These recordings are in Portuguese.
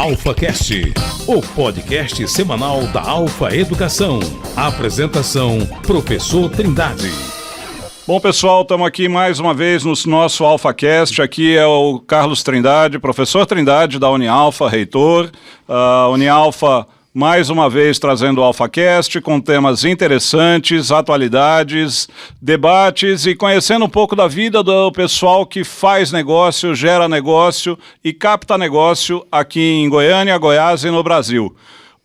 AlfaCast, o podcast semanal da Alfa Educação. Apresentação, Professor Trindade. Bom, pessoal, estamos aqui mais uma vez no nosso AlfaCast. Aqui é o Carlos Trindade, professor Trindade da Unialfa, reitor. Unialfa, mais uma vez trazendo o AlfaCast com temas interessantes, atualidades, debates e conhecendo um pouco da vida do pessoal que faz negócio, gera negócio e capta negócio aqui em Goiânia, Goiás e no Brasil.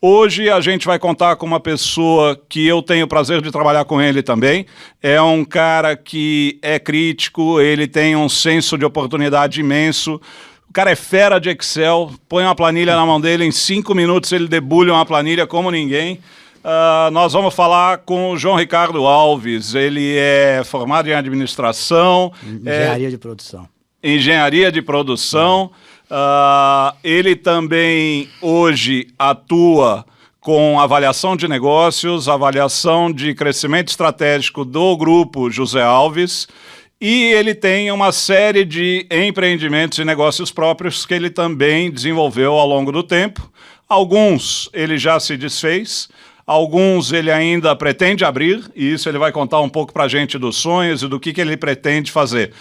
Hoje a gente vai contar com uma pessoa que eu tenho o prazer de trabalhar com ele também. É um cara que é crítico, ele tem um senso de oportunidade imenso. O cara é fera de Excel, põe uma planilha na mão dele, em 5 minutos ele debulha uma planilha como ninguém. Nós vamos falar com o João Ricardo Alves. Ele é formado em administração. Engenharia de produção. Engenharia de produção. Ele também hoje atua com avaliação de negócios, avaliação de crescimento estratégico do grupo José Alves, e ele tem uma série de empreendimentos e negócios próprios que ele também desenvolveu ao longo do tempo. Alguns ele já se desfez, alguns ele ainda pretende abrir, e isso ele vai contar um pouco para a gente dos sonhos e do que ele pretende fazer.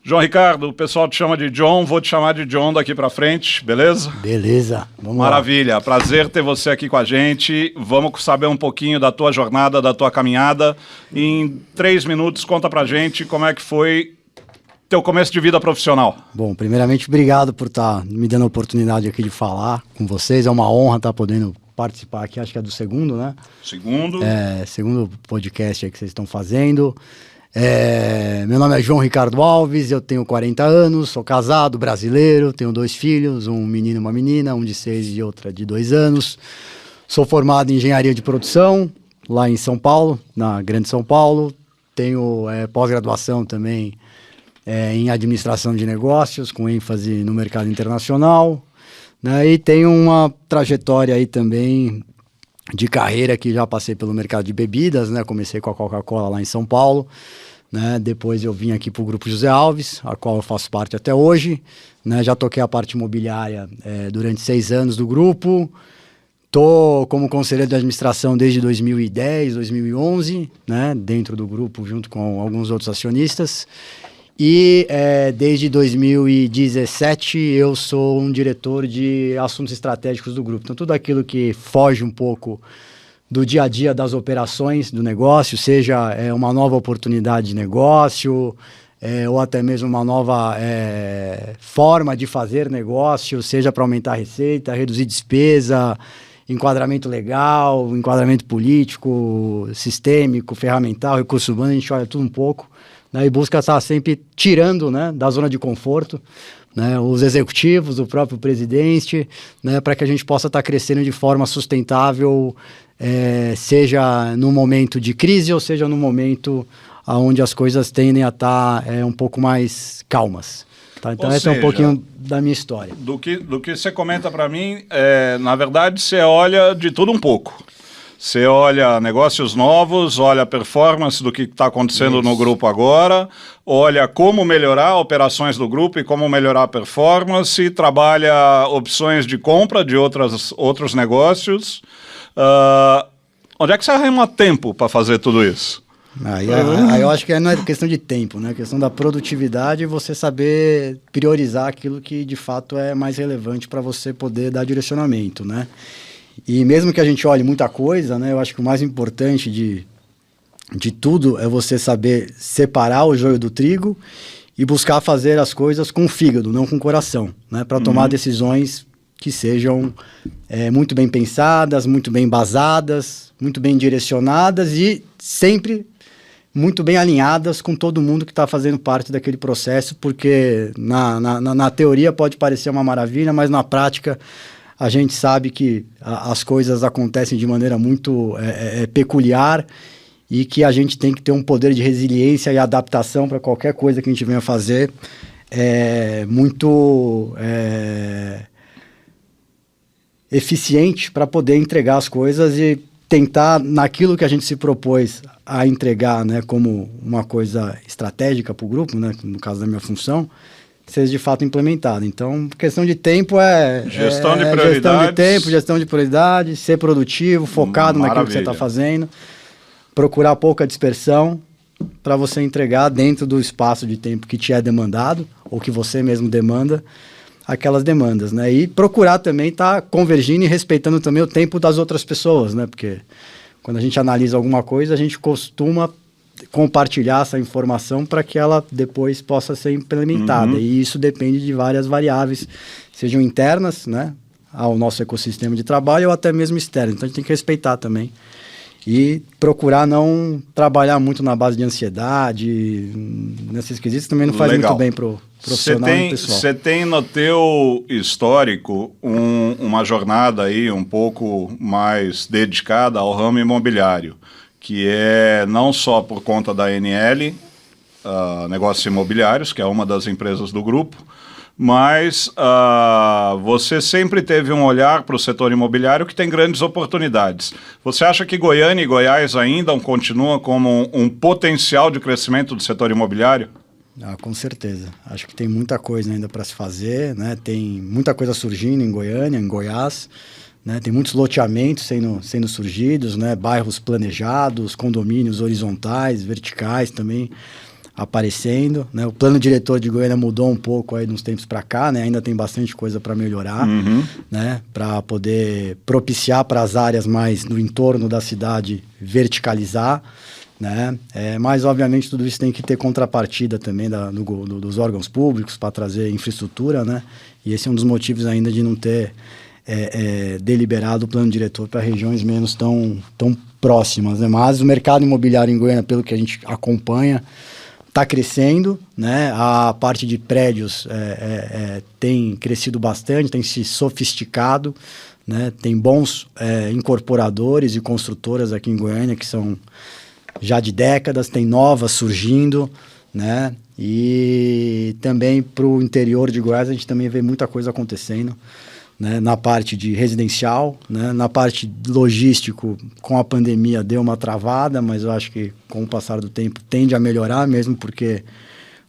João Ricardo, o pessoal te chama de John, vou te chamar de John daqui para frente, beleza? Beleza, vamos lá. Maravilha, prazer ter você aqui com a gente. Vamos saber um pouquinho da tua jornada, da tua caminhada. Em 3 minutos, conta pra gente como é que foi teu começo de vida profissional. Bom, primeiramente, obrigado por estar me dando a oportunidade aqui de falar com vocês. É uma honra estar podendo participar aqui, acho que é do segundo, né? Segundo podcast aí que vocês estão fazendo. Meu nome é João Ricardo Alves, eu tenho 40 anos, sou casado, brasileiro, tenho 2 filhos, um menino e uma menina, um de 6 e outra de 2 anos. Sou formado em engenharia de produção, lá em São Paulo, na Grande São Paulo. Tenho pós-graduação também em administração de negócios, com ênfase no mercado internacional, né? E tenho uma trajetória aí também de carreira que já passei pelo mercado de bebidas, né? Comecei com a Coca-Cola lá em São Paulo, né? Depois eu vim aqui para o Grupo José Alves, a qual eu faço parte até hoje, né? Já toquei a parte imobiliária durante 6 anos do grupo. Estou como conselheiro de administração desde 2010, 2011, né? Dentro do grupo, junto com alguns outros acionistas. E desde 2017 eu sou um diretor de assuntos estratégicos do grupo. Então tudo aquilo que foge um pouco do dia a dia das operações do negócio, seja uma nova oportunidade de negócio, ou até mesmo uma nova forma de fazer negócio, seja para aumentar a receita, reduzir despesa, enquadramento legal, enquadramento político, sistêmico, ferramental, recursos humanos, a gente olha tudo um pouco, né, e busca estar sempre tirando, né, da zona de conforto, né, os executivos, o próprio presidente, né, para que a gente possa estar crescendo de forma sustentável, seja no momento de crise ou seja no momento onde as coisas tendem a estar um pouco mais calmas. Tá? Então esse é um pouquinho da minha história. Do que você comenta para mim, na verdade você olha de tudo um pouco. Você olha negócios novos, olha a performance do que está acontecendo no grupo agora, olha como melhorar operações do grupo e como melhorar a performance, trabalha opções de compra de outros negócios. Onde é que você arruma tempo para fazer tudo isso? Aí eu acho que não é questão de tempo, né? É questão da produtividade e você saber priorizar aquilo que de fato é mais relevante para você poder dar direcionamento, né? E mesmo que a gente olhe muita coisa, né, eu acho que o mais importante de tudo é você saber separar o joio do trigo e buscar fazer as coisas com o fígado, não com o coração, né, para tomar decisões que sejam muito bem pensadas, muito bem embasadas, muito bem direcionadas e sempre muito bem alinhadas com todo mundo que está fazendo parte daquele processo, porque na teoria pode parecer uma maravilha, mas na prática a gente sabe que as coisas acontecem de maneira muito peculiar e que a gente tem que ter um poder de resiliência e adaptação para qualquer coisa que a gente venha fazer muito eficiente para poder entregar as coisas e tentar, naquilo que a gente se propôs a entregar, né, como uma coisa estratégica para o grupo, né, no caso da minha função, seja de fato implementado. Então, questão de tempo é... Gestão de prioridades. Gestão de tempo, gestão de prioridades, ser produtivo, focado naquilo que você está fazendo, procurar pouca dispersão para você entregar dentro do espaço de tempo que te é demandado, ou que você mesmo demanda, aquelas demandas, né? E procurar também estar convergindo e respeitando também o tempo das outras pessoas, né? Porque quando a gente analisa alguma coisa, a gente costuma compartilhar essa informação para que ela depois possa ser implementada. E isso depende de várias variáveis, sejam internas, né, ao nosso ecossistema de trabalho ou até mesmo externas. Então a gente tem que respeitar também e procurar não trabalhar muito na base de ansiedade, nesses quesitos também não faz muito bem para o profissional e pessoal. Você tem no teu histórico uma jornada aí um pouco mais dedicada ao ramo imobiliário, que é não só por conta da NL, Negócios Imobiliários, que é uma das empresas do grupo, mas você sempre teve um olhar para o setor imobiliário que tem grandes oportunidades. Você acha que Goiânia e Goiás ainda continuam como um potencial de crescimento do setor imobiliário? Com certeza. Acho que tem muita coisa ainda para se fazer, né? Tem muita coisa surgindo em Goiânia, em Goiás. Né, tem muitos loteamentos sendo surgidos, né, bairros planejados, condomínios horizontais, verticais também aparecendo. Né, o plano diretor de Goiânia mudou um pouco aí de uns tempos para cá, né, ainda tem bastante coisa para melhorar, né, para poder propiciar para as áreas mais no entorno da cidade verticalizar. Né, mas, obviamente, tudo isso tem que ter contrapartida também dos órgãos públicos para trazer infraestrutura. Né, e esse é um dos motivos ainda de não ter... deliberado o plano diretor para regiões menos tão próximas, né? Mas o mercado imobiliário em Goiânia, pelo que a gente acompanha, está crescendo, né? A parte de prédios tem crescido bastante, tem se sofisticado, né? Tem bons incorporadores e construtoras aqui em Goiânia que são já de décadas, tem novas surgindo, né? E também para o interior de Goiás a gente também vê muita coisa acontecendo, né, na parte de residencial, né, na parte logístico, com a pandemia deu uma travada, mas eu acho que com o passar do tempo tende a melhorar, mesmo porque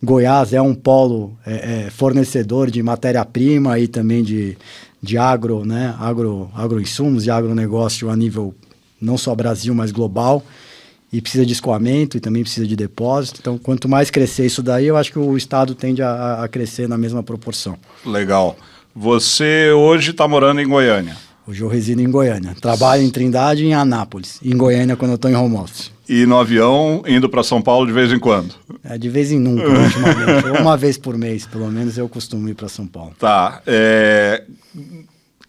Goiás é um polo fornecedor de matéria-prima e também de agro, né, agroinsumos e agronegócio a nível não só Brasil, mas global, e precisa de escoamento e também precisa de depósito. Então, quanto mais crescer isso daí, eu acho que o Estado tende a crescer na mesma proporção. Legal. Você hoje está morando em Goiânia? Hoje eu resido em Goiânia. Trabalho em Trindade e em Anápolis. Em Goiânia quando eu estou em home office. E no avião, indo para São Paulo de vez em quando? De vez em nunca, ultimamente. Uma vez por mês, pelo menos, eu costumo ir para São Paulo. Tá.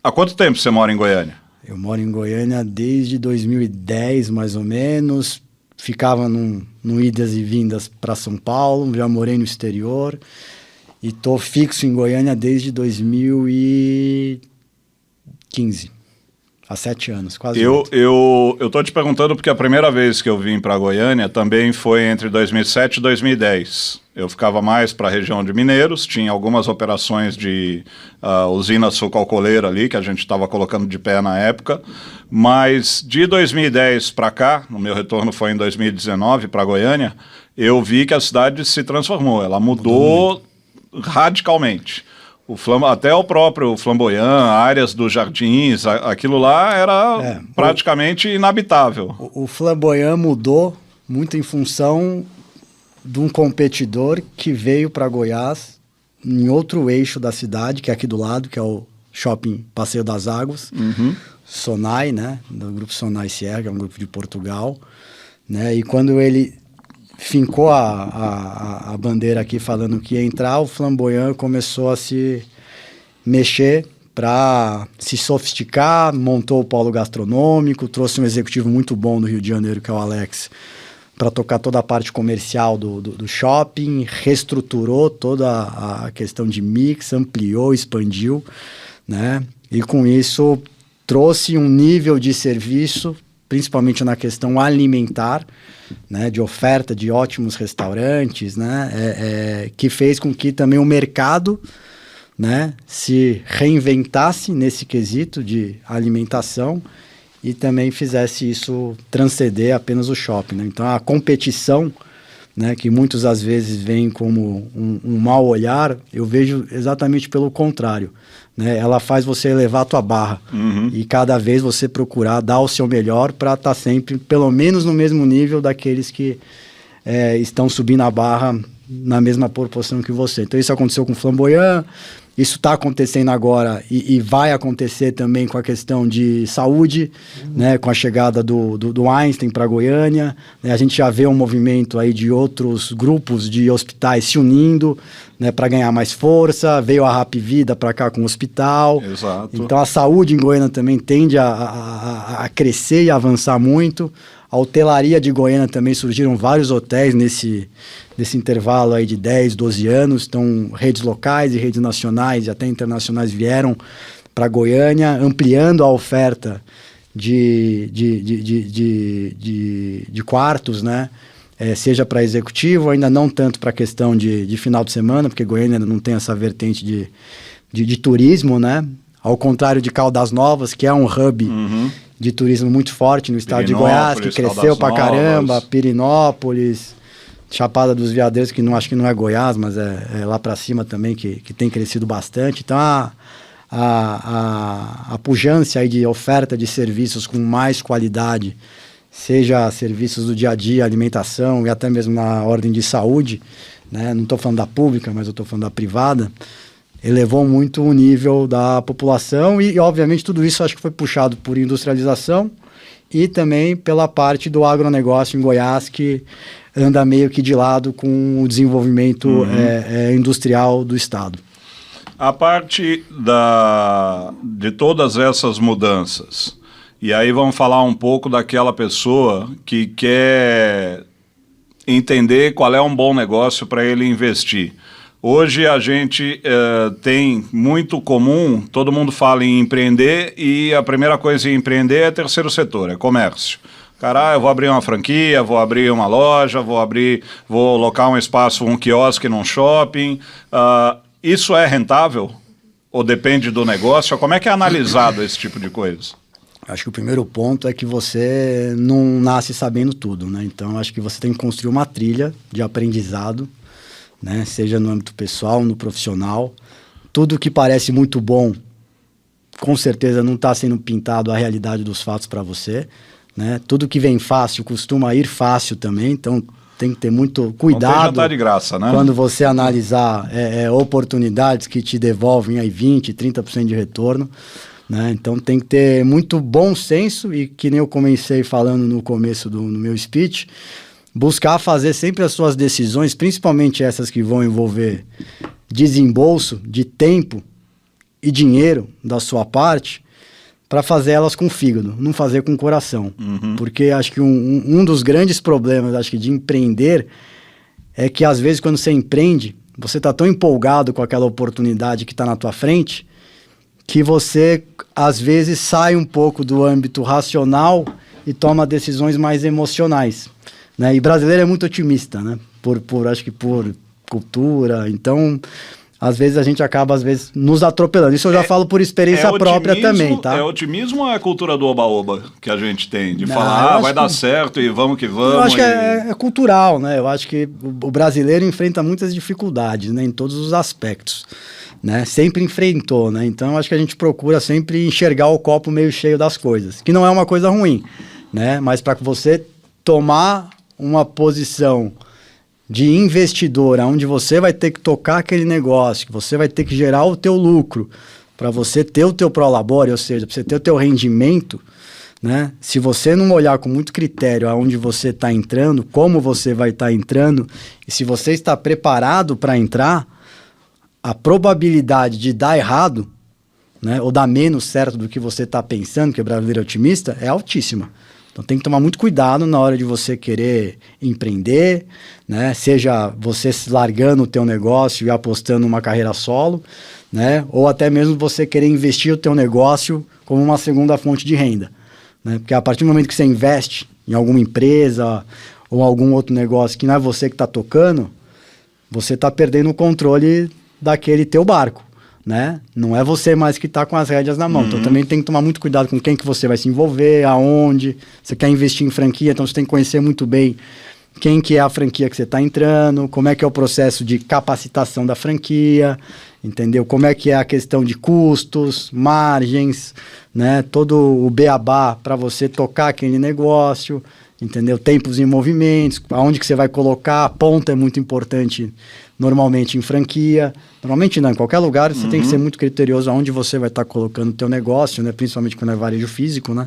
Há quanto tempo você mora em Goiânia? Eu moro em Goiânia desde 2010, mais ou menos. Ficava no idas e vindas para São Paulo. Já morei no exterior. E estou fixo em Goiânia desde 2015. Há 7 anos, quase 8. Eu estou te perguntando porque a primeira vez que eu vim para Goiânia também foi entre 2007 e 2010. Eu ficava mais para a região de Mineiros, tinha algumas operações de usina sucalcoleira ali, que a gente estava colocando de pé na época. Mas de 2010 para cá, no meu retorno foi em 2019 para Goiânia, eu vi que a cidade se transformou, ela mudou radicalmente. Até o próprio Flamboyant, áreas dos jardins, aquilo lá era praticamente inabitável. O Flamboyant mudou muito em função de um competidor que veio para Goiás em outro eixo da cidade, que é aqui do lado, que é o Shopping Passeio das Águas, Sonai, né, do grupo Sonai Sierra, que é um grupo de Portugal, né, e quando ele fincou a bandeira aqui falando que ia entrar, o Flamboyant começou a se mexer para se sofisticar, montou o polo gastronômico, trouxe um executivo muito bom do Rio de Janeiro, que é o Alex, para tocar toda a parte comercial do shopping, reestruturou toda a questão de mix, ampliou, expandiu, né? E com isso trouxe um nível de serviço, principalmente na questão alimentar, né, de oferta de ótimos restaurantes, né, que fez com que também o mercado, né, se reinventasse nesse quesito de alimentação e também fizesse isso transcender apenas o shopping. Né? Então a competição né, que muitas às vezes veem como um mau olhar, eu vejo exatamente pelo contrário. Né? Ela faz você elevar a tua barra e cada vez você procurar dar o seu melhor para estar sempre, pelo menos no mesmo nível daqueles que estão subindo a barra na mesma proporção que você. Então isso aconteceu com o Flamboyant, isso está acontecendo agora e vai acontecer também com a questão de saúde, né, com a chegada do Einstein para Goiânia. Né, a gente já vê um movimento aí de outros grupos de hospitais se unindo, né, para ganhar mais força. Veio a Rap Vida para cá com o hospital. Exato. Então a saúde em Goiânia também tende a crescer e avançar muito. A hotelaria de Goiânia também surgiram vários hotéis nesse intervalo aí de 10, 12 anos. Então, redes locais e redes nacionais e até internacionais vieram para Goiânia, ampliando a oferta de quartos, né? Seja para executivo, ainda não tanto para a questão de final de semana, porque Goiânia ainda não tem essa vertente de turismo, né? Ao contrário de Caldas Novas, que é um hub de turismo muito forte no estado de Goiás, que cresceu pra caramba, Pirinópolis, Chapada dos Veadeiros, que acho que não é Goiás, mas é lá pra cima também, que tem crescido bastante. Então a pujança aí de oferta de serviços com mais qualidade, seja serviços do dia a dia, alimentação e até mesmo na ordem de saúde, né? Não estou falando da pública, mas eu estou falando da privada, elevou muito o nível da população e, obviamente, tudo isso acho que foi puxado por industrialização e também pela parte do agronegócio em Goiás, que anda meio que de lado com o desenvolvimento industrial do estado. A parte de todas essas mudanças, e aí vamos falar um pouco daquela pessoa que quer entender qual é um bom negócio para ele investir. Hoje a gente tem muito comum, todo mundo fala em empreender e a primeira coisa em empreender é terceiro setor, é comércio. Cara, eu vou abrir uma franquia, vou abrir uma loja, vou alocar um espaço, um quiosque num shopping. Isso é rentável? Ou depende do negócio? Como é que é analisado esse tipo de coisa? Acho que o primeiro ponto é que você não nasce sabendo tudo, né? Então acho que você tem que construir uma trilha de aprendizado, né? Seja no âmbito pessoal, no profissional. Tudo que parece muito bom, com certeza não está sendo pintado a realidade dos fatos para você, né? Tudo que vem fácil costuma ir fácil também, então tem que ter muito cuidado. Não tem jantar de graça, né? Quando você analisar oportunidades que te devolvem aí 20%, 30% de retorno, né? Então tem que ter muito bom senso e, que nem eu comecei falando no começo no meu speech, buscar fazer sempre as suas decisões, principalmente essas que vão envolver desembolso de tempo e dinheiro da sua parte, para fazer elas com fígado, não fazer com coração. Porque acho que um dos grandes problemas, acho que, de empreender é que, às vezes, quando você empreende, você está tão empolgado com aquela oportunidade que está na tua frente, que você, às vezes, sai um pouco do âmbito racional e toma decisões mais emocionais. Né? E brasileiro é muito otimista, né? Acho que por cultura. Então, às vezes a gente acaba, nos atropelando. Isso eu já falo por experiência própria também, tá? É otimismo ou é a cultura do oba-oba que a gente tem? De falar, vai dar certo e vamos que vamos. Eu acho que é cultural, né? Eu acho que o brasileiro enfrenta muitas dificuldades, né? Em todos os aspectos, né? Sempre enfrentou, né? Então, eu acho que a gente procura sempre enxergar o copo meio cheio das coisas, que não é uma coisa ruim, né? Mas para você tomar uma posição de investidor, onde você vai ter que tocar aquele negócio, que você vai ter que gerar o teu lucro, para você ter o teu prolabore, ou seja, para você ter o teu rendimento, né? Se você não olhar com muito critério aonde você está entrando, como você vai estar entrando, e se você está preparado para entrar, a probabilidade de dar errado, né, ou dar menos certo do que você está pensando, que é brasileiro otimista, é altíssima. Então tem que tomar muito cuidado na hora de você querer empreender, né? Seja você largando o teu negócio e apostando numa carreira solo, né? Ou até mesmo você querer investir o teu negócio como uma segunda fonte de renda, né? Porque a partir do momento que você investe em alguma empresa ou algum outro negócio que não é você que está tocando, você está perdendo o controle daquele teu barco, né? Não é você mais que está com as rédeas na mão. Então também tem que tomar muito cuidado com quem que você vai se envolver, aonde. Você quer investir em franquia, então você tem que conhecer muito bem quem que é a franquia que você está entrando, como é que é o processo de capacitação da franquia, entendeu? Como é que é a questão de custos, margens, né? Todo o beabá para você tocar aquele negócio, entendeu? Tempos em movimentos, aonde que você vai colocar, a ponta é muito importante normalmente em franquia, normalmente não, em qualquer lugar você tem que ser muito criterioso aonde você vai estar colocando o teu negócio, né? Principalmente quando é varejo físico, né?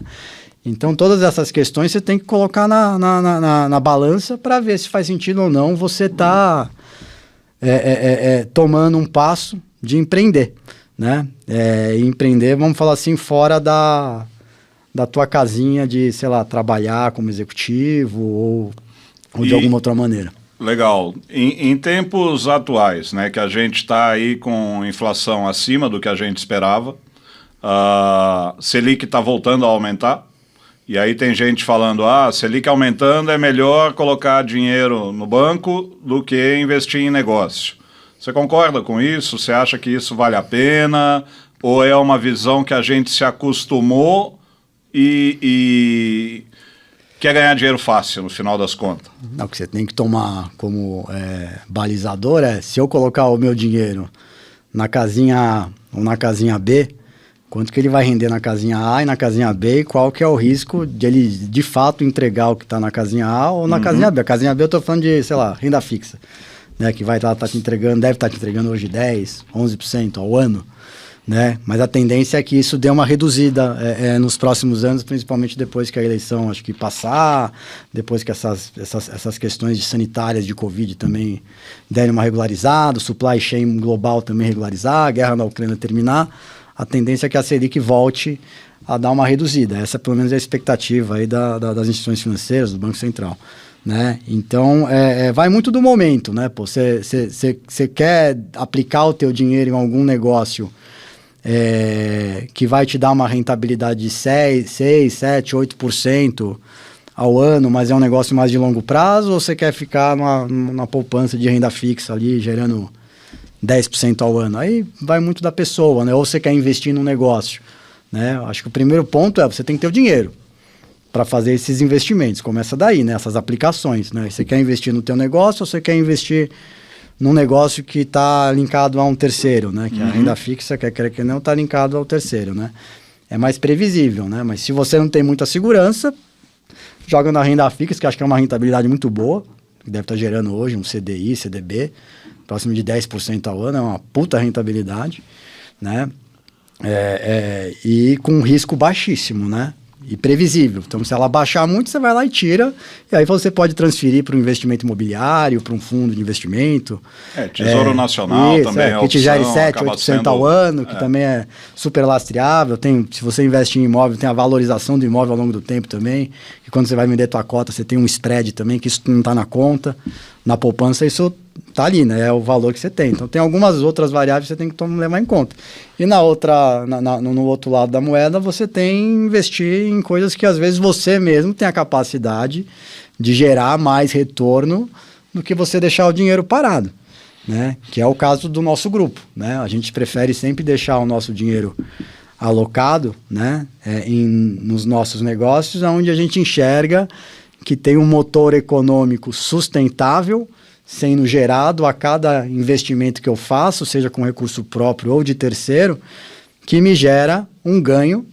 Então, todas essas questões você tem que colocar na balança para ver se faz sentido ou não você tá tomando um passo de empreender, né? Empreender, vamos falar assim, fora da tua casinha de, sei lá, trabalhar como executivo ou de alguma outra maneira. Legal. Em tempos atuais, né, que a gente está aí com inflação acima do que a gente esperava, Selic está voltando a aumentar, e aí tem gente falando, Selic aumentando é melhor colocar dinheiro no banco do que investir em negócio. Você concorda com isso? Você acha que isso vale a pena? Ou é uma visão que a gente se acostumou e quer ganhar dinheiro fácil no final das contas? Não, o que você tem que tomar como balizador se eu colocar o meu dinheiro na casinha A ou na casinha B, quanto que ele vai render na casinha A e na casinha B, e qual que é o risco de ele, de fato, entregar o que está na casinha A ou na casinha B. A casinha B eu estou falando de, sei lá, renda fixa, né, que vai estar te entregando, deve estar te entregando hoje 10%, 11% ao ano, né? Mas a tendência é que isso dê uma reduzida nos próximos anos, principalmente depois que a eleição, acho que passar, depois que essas questões de sanitárias de Covid também derem uma regularizada, o supply chain global também regularizar, a guerra na Ucrânia terminar, a tendência é que a Selic volte a dar uma reduzida. Essa pelo menos é a expectativa aí das instituições financeiras, do Banco Central, né? Então, vai muito do momento, né? Você quer aplicar o teu dinheiro em algum negócio que vai te dar uma rentabilidade de 6, 7, 8% ao ano, mas é um negócio mais de longo prazo, ou você quer ficar numa poupança de renda fixa ali, gerando 10% ao ano? Aí vai muito da pessoa, né? Ou você quer investir num negócio, né? Acho que o primeiro ponto você tem que ter o dinheiro para fazer esses investimentos. Começa daí, né? Essas aplicações, né? Você quer investir no teu negócio ou você quer investir num negócio que está linkado a um terceiro, né? Que a renda fixa, quer que não, está linkado ao terceiro, né? É mais previsível, né? Mas se você não tem muita segurança, joga na renda fixa, que acho que é uma rentabilidade muito boa, que deve estar gerando hoje um CDI, CDB, próximo de 10% ao ano, é uma puta rentabilidade, né? E com um risco baixíssimo, né? E previsível. Então, se ela baixar muito, você vai lá e tira, e aí você pode transferir para um investimento imobiliário, para um fundo de investimento. Tesouro Nacional isso, também que te gere 7, 8% ao ano, que também é super lastreável. Se você investe em imóvel, tem a valorização do imóvel ao longo do tempo também, e quando você vai vender tua cota, você tem um spread também, que isso não está na conta. Na poupança, isso está ali, né? É o valor que você tem. Então, tem algumas outras variáveis que você tem que levar em conta. E no outro lado da moeda, você tem investir em coisas que, às vezes, você mesmo tem a capacidade de gerar mais retorno do que você deixar o dinheiro parado, né? Que é o caso do nosso grupo, né? A gente prefere sempre deixar o nosso dinheiro alocado, né? Nos nossos negócios, onde a gente enxerga que tem um motor econômico sustentável sendo gerado a cada investimento que eu faço, seja com recurso próprio ou de terceiro, que me gera um ganho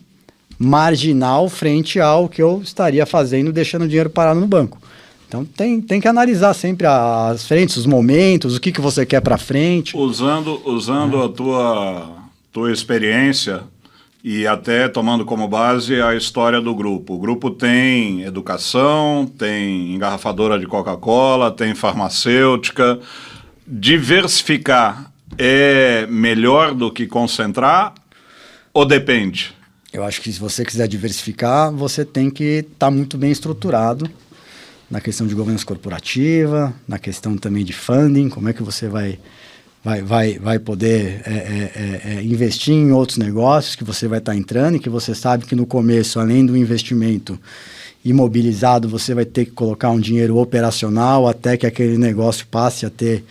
marginal frente ao que eu estaria fazendo deixando o dinheiro parado no banco. Então tem que analisar sempre as frentes, os momentos, o que você quer para frente. Usando a tua experiência e até tomando como base a história do grupo. O grupo tem educação, tem engarrafadora de Coca-Cola, tem farmacêutica. Diversificar é melhor do que concentrar ou depende? Eu acho que se você quiser diversificar, você tem que estar muito bem estruturado na questão de governança corporativa, na questão também de funding, como é que você vai poder investir em outros negócios que você vai estar entrando e que você sabe que no começo, além do investimento imobilizado, você vai ter que colocar um dinheiro operacional até que aquele negócio passe a ter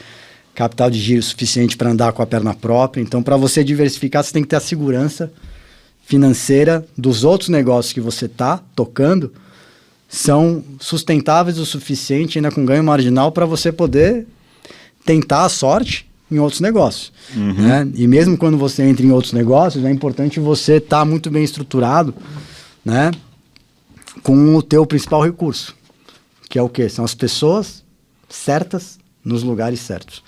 capital de giro suficiente para andar com a perna própria. Então, para você diversificar, você tem que ter a segurança financeira dos outros negócios que você está tocando são sustentáveis o suficiente, ainda com ganho marginal, para você poder tentar a sorte em outros negócios. Né? E mesmo quando você entra em outros negócios, é importante você estar muito bem estruturado, né? Com o teu principal recurso, que é o quê? São as pessoas certas nos lugares certos.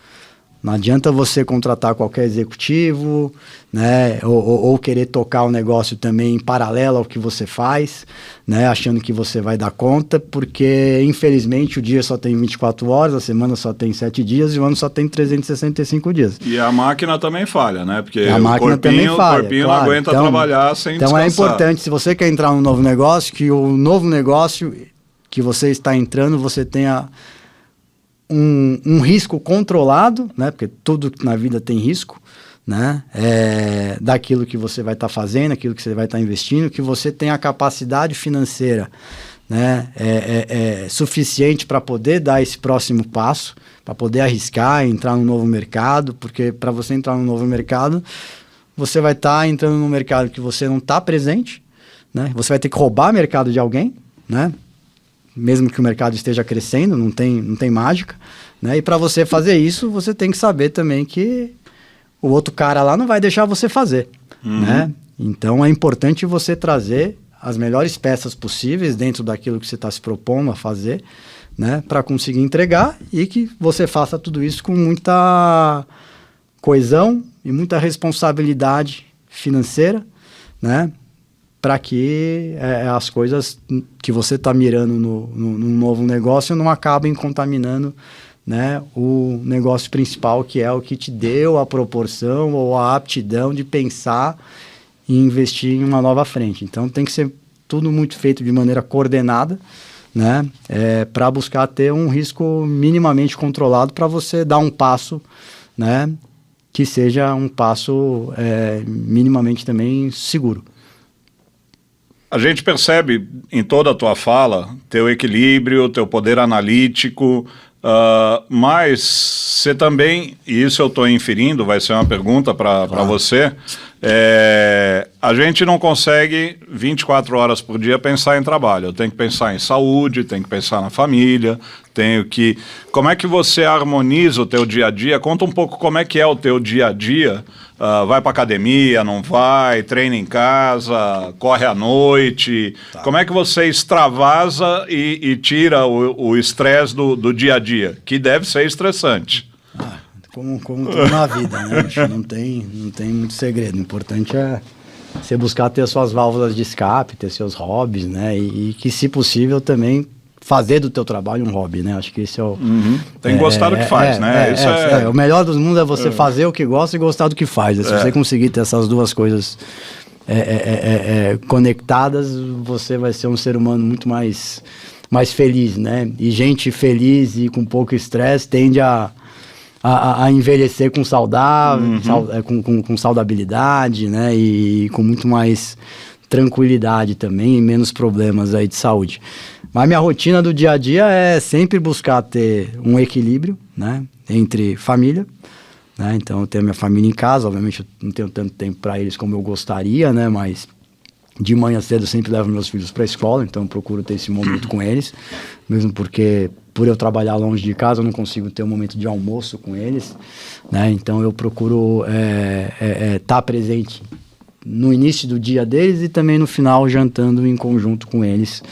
Não adianta você contratar qualquer executivo, né, ou querer tocar o negócio também em paralelo ao que você faz, né, achando que você vai dar conta, porque infelizmente o dia só tem 24 horas, a semana só tem 7 dias e o ano só tem 365 dias. E a máquina também falha, né? Porque a máquina também falha, o corpinho claro. Não aguenta trabalhar sem então descansar. É importante, se você quer entrar num novo negócio, que o novo negócio que você está entrando, você tenha um risco controlado, né? Porque tudo na vida tem risco, né? Daquilo que você vai estar fazendo, aquilo que você vai estar investindo, que você tenha a capacidade financeira, né? Suficiente para poder dar esse próximo passo, para poder arriscar, entrar num novo mercado, porque para você entrar num novo mercado, você vai estar entrando num mercado que você não está presente, né? Você vai ter que roubar mercado de alguém, né? Mesmo que o mercado esteja crescendo, não tem mágica, né? E para você fazer isso, você tem que saber também que o outro cara lá não vai deixar você fazer, né? Então é importante você trazer as melhores peças possíveis dentro daquilo que você está se propondo a fazer, né? Para conseguir entregar e que você faça tudo isso com muita coesão e muita responsabilidade financeira, né? Para que as coisas que você está mirando num novo negócio não acabem contaminando, né, o negócio principal, que é o que te deu a proporção ou a aptidão de pensar e investir em uma nova frente. Então tem que ser tudo muito feito de maneira coordenada, né, para buscar ter um risco minimamente controlado para você dar um passo, né, que seja um passo minimamente também seguro. A gente percebe em toda a tua fala, teu equilíbrio, teu poder analítico, mas você também, e isso eu estou inferindo, vai ser uma pergunta para você, a gente não consegue 24 horas por dia pensar em trabalho. Eu tenho que pensar em saúde, tenho que pensar na família, como é que você harmoniza o teu dia a dia? Conta um pouco como é que é o teu dia a dia. Vai para academia, não vai, treina em casa, corre à noite. Tá. Como é que você extravasa e tira o estresse do dia a dia? Que deve ser estressante. Como tudo na vida, né? Não tem muito segredo. O importante é você buscar ter suas válvulas de escape, ter seus hobbies, né? E que, se possível, também fazer do teu trabalho um hobby, né? Acho que esse é o... Tem que gostar do que faz, né? O melhor dos mundos é você fazer o que gosta e gostar do que faz. Se você conseguir ter essas duas coisas conectadas, você vai ser um ser humano muito mais feliz, né? E gente feliz e com pouco estresse tende a envelhecer com com saudabilidade, né? E com muito mais tranquilidade também e menos problemas aí de saúde. Mas minha rotina do dia a dia é sempre buscar ter um equilíbrio, né, entre família, né? Então eu tenho minha família em casa, obviamente eu não tenho tanto tempo para eles como eu gostaria, né, mas de manhã cedo eu sempre levo meus filhos para a escola, então eu procuro ter esse momento com eles, mesmo porque por eu trabalhar longe de casa eu não consigo ter um momento de almoço com eles, né? Então eu procuro estar presente no início do dia deles e também no final jantando em conjunto com eles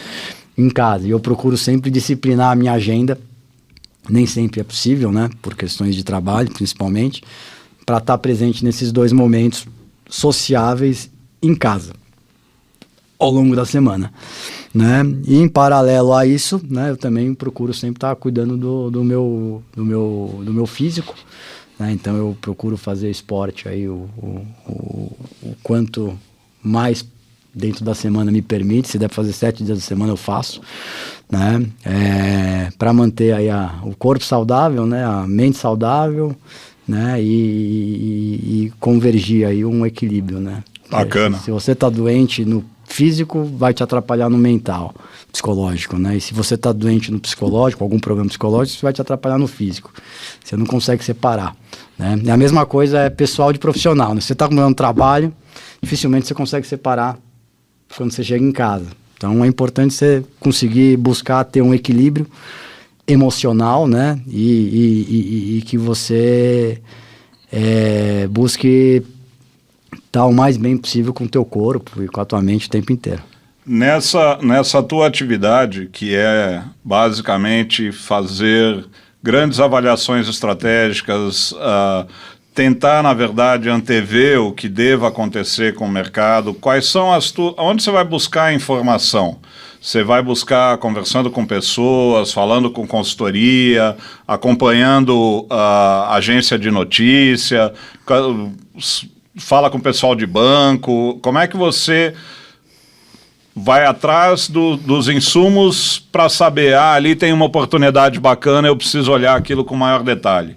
em casa. E eu procuro sempre disciplinar a minha agenda, nem sempre é possível, né, por questões de trabalho principalmente, para estar presente nesses dois momentos sociáveis em casa ao longo da semana, né? E em paralelo a isso, né, eu também procuro sempre estar cuidando do meu físico, né? Então eu procuro fazer esporte aí o quanto mais dentro da semana me permite. Se der fazer 7 dias da semana eu faço, né? Para manter aí o corpo saudável, né? A mente saudável, né? E convergir aí um equilíbrio, né? Bacana. Se você está doente no físico, vai te atrapalhar no mental, psicológico, né? E se você está doente no psicológico, algum problema psicológico, isso vai te atrapalhar no físico. Você não consegue separar, né? E a mesma coisa é pessoal de profissional, né? Você está com um trabalho, dificilmente você consegue separar quando você chega em casa, Então é importante você conseguir buscar ter um equilíbrio emocional, né? E que você busque estar o mais bem possível com o teu corpo e com a tua mente o tempo inteiro. Nessa tua atividade, que é basicamente fazer grandes avaliações estratégicas, tentar, na verdade, antever o que deva acontecer com o mercado, quais são onde você vai buscar a informação? Você vai buscar conversando com pessoas, falando com consultoria, acompanhando a agência de notícia, fala com o pessoal de banco. Como é que você vai atrás dos insumos para saber, ali tem uma oportunidade bacana, eu preciso olhar aquilo com maior detalhe?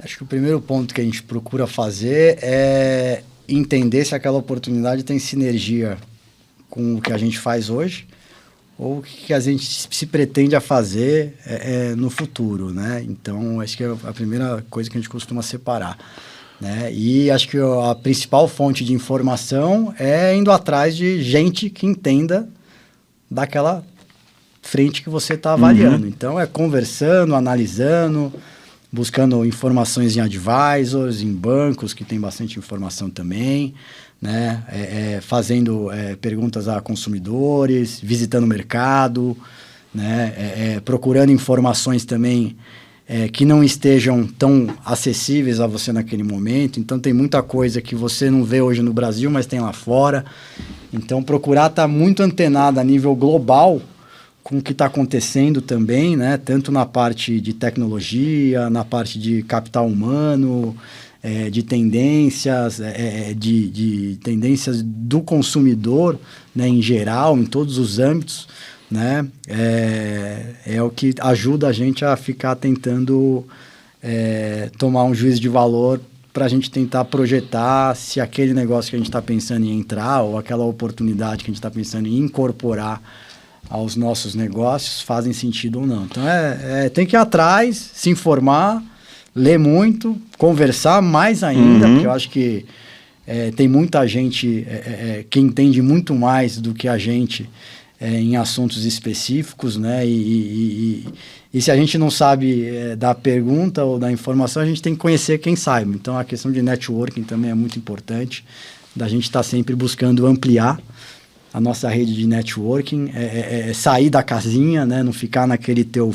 Acho que o primeiro ponto que a gente procura fazer é entender se aquela oportunidade tem sinergia com o que a gente faz hoje ou o que a gente se pretende a fazer no futuro, né? Então, acho que é a primeira coisa que a gente costuma separar, né? E acho que a principal fonte de informação é indo atrás de gente que entenda daquela frente que você está avaliando. Então, é conversando, analisando, buscando informações em advisors, em bancos, que tem bastante informação também, né? Fazendo perguntas a consumidores, visitando o mercado, né? Procurando informações também que não estejam tão acessíveis a você naquele momento. Então, tem muita coisa que você não vê hoje no Brasil, mas tem lá fora. Então, procurar estar muito antenado a nível global com o que está acontecendo também, né? Tanto na parte de tecnologia, na parte de capital humano, de tendências, de tendências do consumidor, né? Em geral, em todos os âmbitos, né? É o que ajuda a gente a ficar tentando tomar um juízo de valor para a gente tentar projetar se aquele negócio que a gente está pensando em entrar ou aquela oportunidade que a gente está pensando em incorporar aos nossos negócios fazem sentido ou não. Então, tem que ir atrás, se informar, ler muito, conversar mais ainda, porque eu acho que tem muita gente que entende muito mais do que a gente em assuntos específicos, né? E se a gente não sabe da pergunta ou da informação, a gente tem que conhecer quem sabe. Então, a questão de networking também é muito importante, da gente estar sempre buscando ampliar a nossa rede de networking, sair da casinha, né? Não ficar naquele teu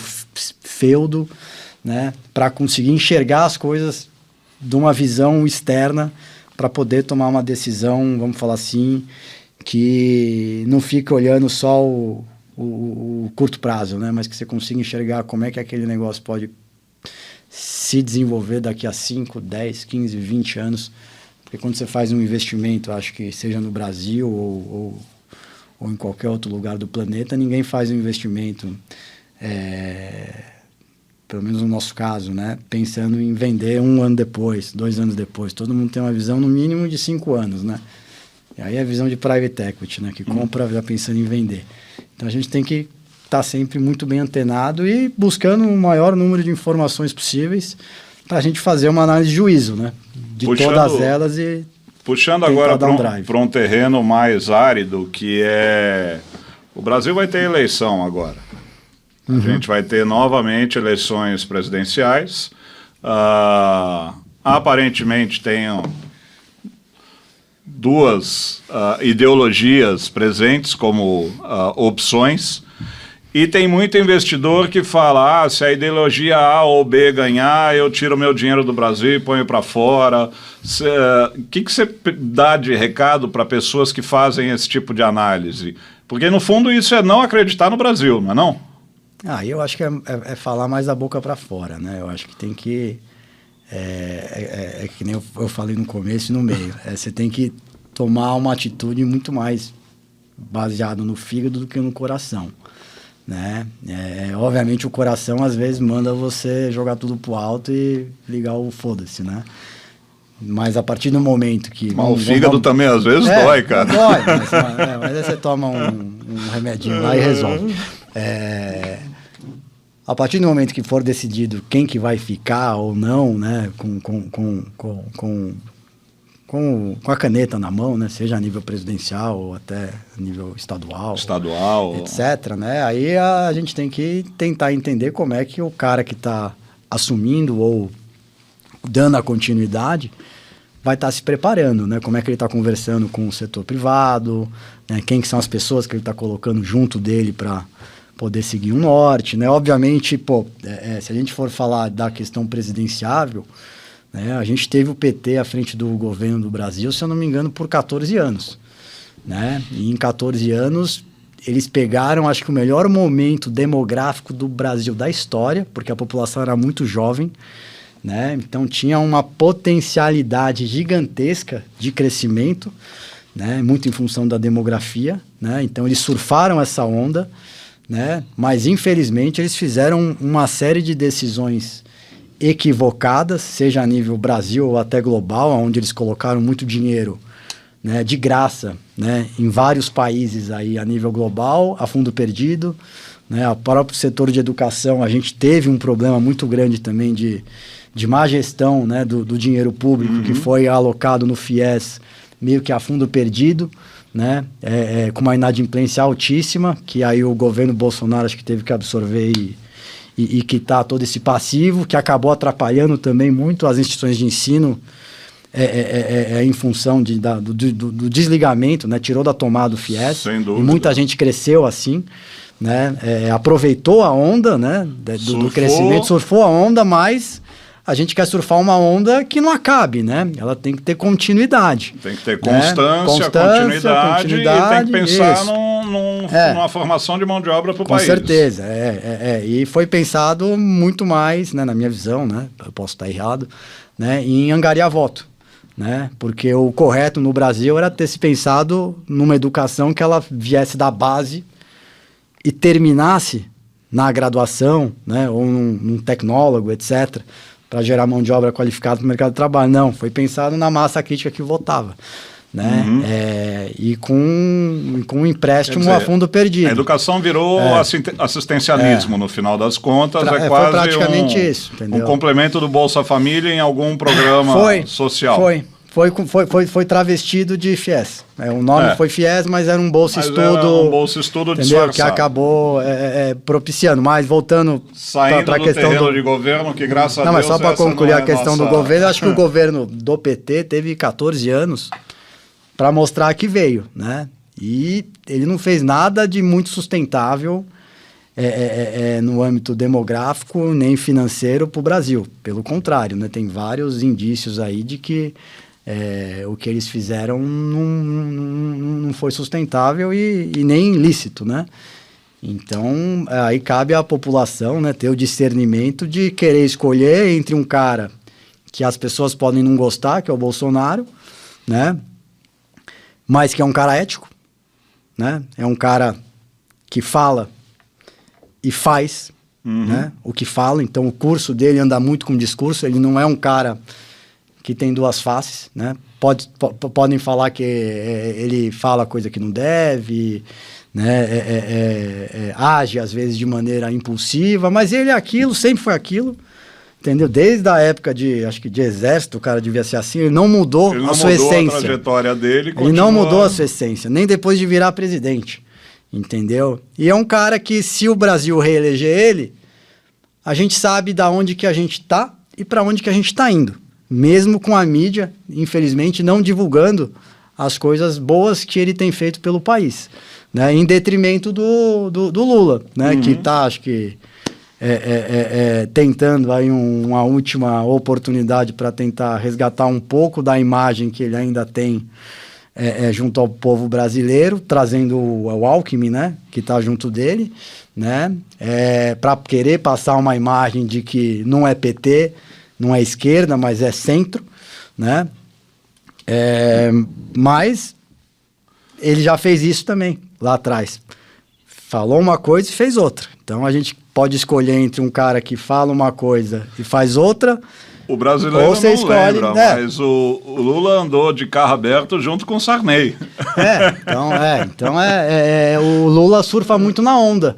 feudo, né? Para conseguir enxergar as coisas de uma visão externa, para poder tomar uma decisão, vamos falar assim, que não fica olhando só o curto prazo, né? Mas que você consiga enxergar como é que aquele negócio pode se desenvolver daqui a 5, 10, 15, 20 anos. Porque quando você faz um investimento, acho que seja no Brasil ou em qualquer outro lugar do planeta, ninguém faz um investimento, pelo menos no nosso caso, né? Pensando em vender 1 ano depois, 2 anos depois. Todo mundo tem uma visão no mínimo de 5 anos, né? E aí é a visão de private equity, né? Que compra já pensando em vender. Então a gente tem que estar sempre muito bem antenado e buscando o maior número de informações possíveis para a gente fazer uma análise de juízo, né? De todas elas e puxando agora para um terreno mais árido, que o Brasil vai ter eleição agora. A gente vai ter novamente eleições presidenciais. Aparentemente tem duas ideologias presentes como opções. E tem muito investidor que fala, se a ideologia A ou B ganhar, eu tiro meu dinheiro do Brasil e ponho para fora. O que você dá de recado para pessoas que fazem esse tipo de análise? Porque, no fundo, isso é não acreditar no Brasil, não é não? Eu acho que é falar mais da boca para fora, né? Eu acho que tem que... que nem eu falei no começo e no meio. Você tem que tomar uma atitude muito mais baseada no fígado do que no coração, né? Obviamente o coração às vezes manda você jogar tudo pro alto e ligar o foda-se, né? Mas a partir do momento que... Mas o fígado também às vezes dói, cara. Dói, mas aí você toma um remedinho lá e resolve. A partir do momento que for decidido quem que vai ficar ou não, né, com com a caneta na mão, né? Seja a nível presidencial ou até a nível estadual, etc., né? Aí a gente tem que tentar entender como é que o cara que está assumindo ou dando a continuidade vai estar se preparando, né? Como é que ele está conversando com o setor privado, né? Quem que são as pessoas que ele está colocando junto dele para poder seguir um norte, né? Obviamente, se a gente for falar da questão presidenciável, né, a gente teve o PT à frente do governo do Brasil, se eu não me engano, por 14 anos. Né? E em 14 anos, eles pegaram, acho que o melhor momento demográfico do Brasil da história, porque a população era muito jovem, né? Então tinha uma potencialidade gigantesca de crescimento, né? Muito em função da demografia. Né? Então eles surfaram essa onda, né? Mas infelizmente eles fizeram uma série de decisões equivocadas, seja a nível Brasil ou até global, onde eles colocaram muito dinheiro, né, de graça, né, em vários países aí a nível global, a fundo perdido, né, o próprio setor de educação, a gente teve um problema muito grande também de má gestão, né, do dinheiro público que foi alocado no FIES meio que a fundo perdido, né, com uma inadimplência altíssima, que aí o governo Bolsonaro acho que teve que absorver e quitar todo esse passivo, que acabou atrapalhando também muito as instituições de ensino em função do desligamento, né? Tirou da tomada do FIES. Sem dúvida. E muita gente cresceu assim, né? Aproveitou a onda, né? do crescimento, surfou a onda, mas a gente quer surfar uma onda que não acabe, né? Ela tem que ter continuidade. Tem que ter constância, continuidade, e tem que pensar numa formação de mão de obra para o país. Com certeza, e foi pensado muito mais, né, na minha visão, né? Eu posso estar errado, né, em angariar voto, né? Porque o correto no Brasil era ter se pensado numa educação que ela viesse da base e terminasse na graduação, né, ou num tecnólogo, etc., para gerar mão de obra qualificada para o mercado de trabalho. Não, foi pensado na massa crítica que votava, né? E com um empréstimo a fundo perdido. A educação virou assistencialismo, no final das contas, quase foi praticamente isso, entendeu? Um complemento do Bolsa Família em algum programa social. Foi travestido de FIES. O nome foi FIES, mas era um bolsa estudo. Era um bolsa estudo disfarçado. Que acabou propiciando. Mas voltando para a questão de governo, que graças a Deus. Mas só para concluir a questão do governo, acho que o governo do PT teve 14 anos para mostrar que veio, né? E ele não fez nada de muito sustentável no âmbito demográfico nem financeiro para o Brasil. Pelo contrário, né? Tem vários indícios aí de que o que eles fizeram não foi sustentável e nem lícito, né? Então, aí cabe à população, né, ter o discernimento de querer escolher entre um cara que as pessoas podem não gostar, que é o Bolsonaro, né? Mas que é um cara ético, né? É um cara que fala e faz, né, o que fala. Então, o curso dele anda muito com discurso. Ele não é um cara que tem duas faces, né? Podem falar que ele fala coisa que não deve, né? Age, às vezes, de maneira impulsiva, mas ele é aquilo, sempre foi aquilo, entendeu? Desde a época de exército, o cara devia ser assim, ele não mudou a sua essência. A trajetória dele, ele não mudou a sua essência, nem depois de virar presidente, entendeu? E é um cara que, se o Brasil reeleger ele, a gente sabe da onde que a gente está e para onde que a gente está indo. Mesmo com a mídia, infelizmente, não divulgando as coisas boas que ele tem feito pelo país, né? Em detrimento do Lula, né? Que está, acho que, tentando aí uma última oportunidade para tentar resgatar um pouco da imagem que ele ainda tem junto ao povo brasileiro, trazendo o Alckmin, né? Que está junto dele, né? Para querer passar uma imagem de que não é PT, não é esquerda, mas é centro, né? Mas ele já fez isso também, lá atrás. Falou uma coisa e fez outra. Então, a gente pode escolher entre um cara que fala uma coisa e faz outra, O brasileiro ou você não escolhe, lembra, mas o Lula andou de carro aberto junto com o Sarney. Então o Lula surfa muito na onda,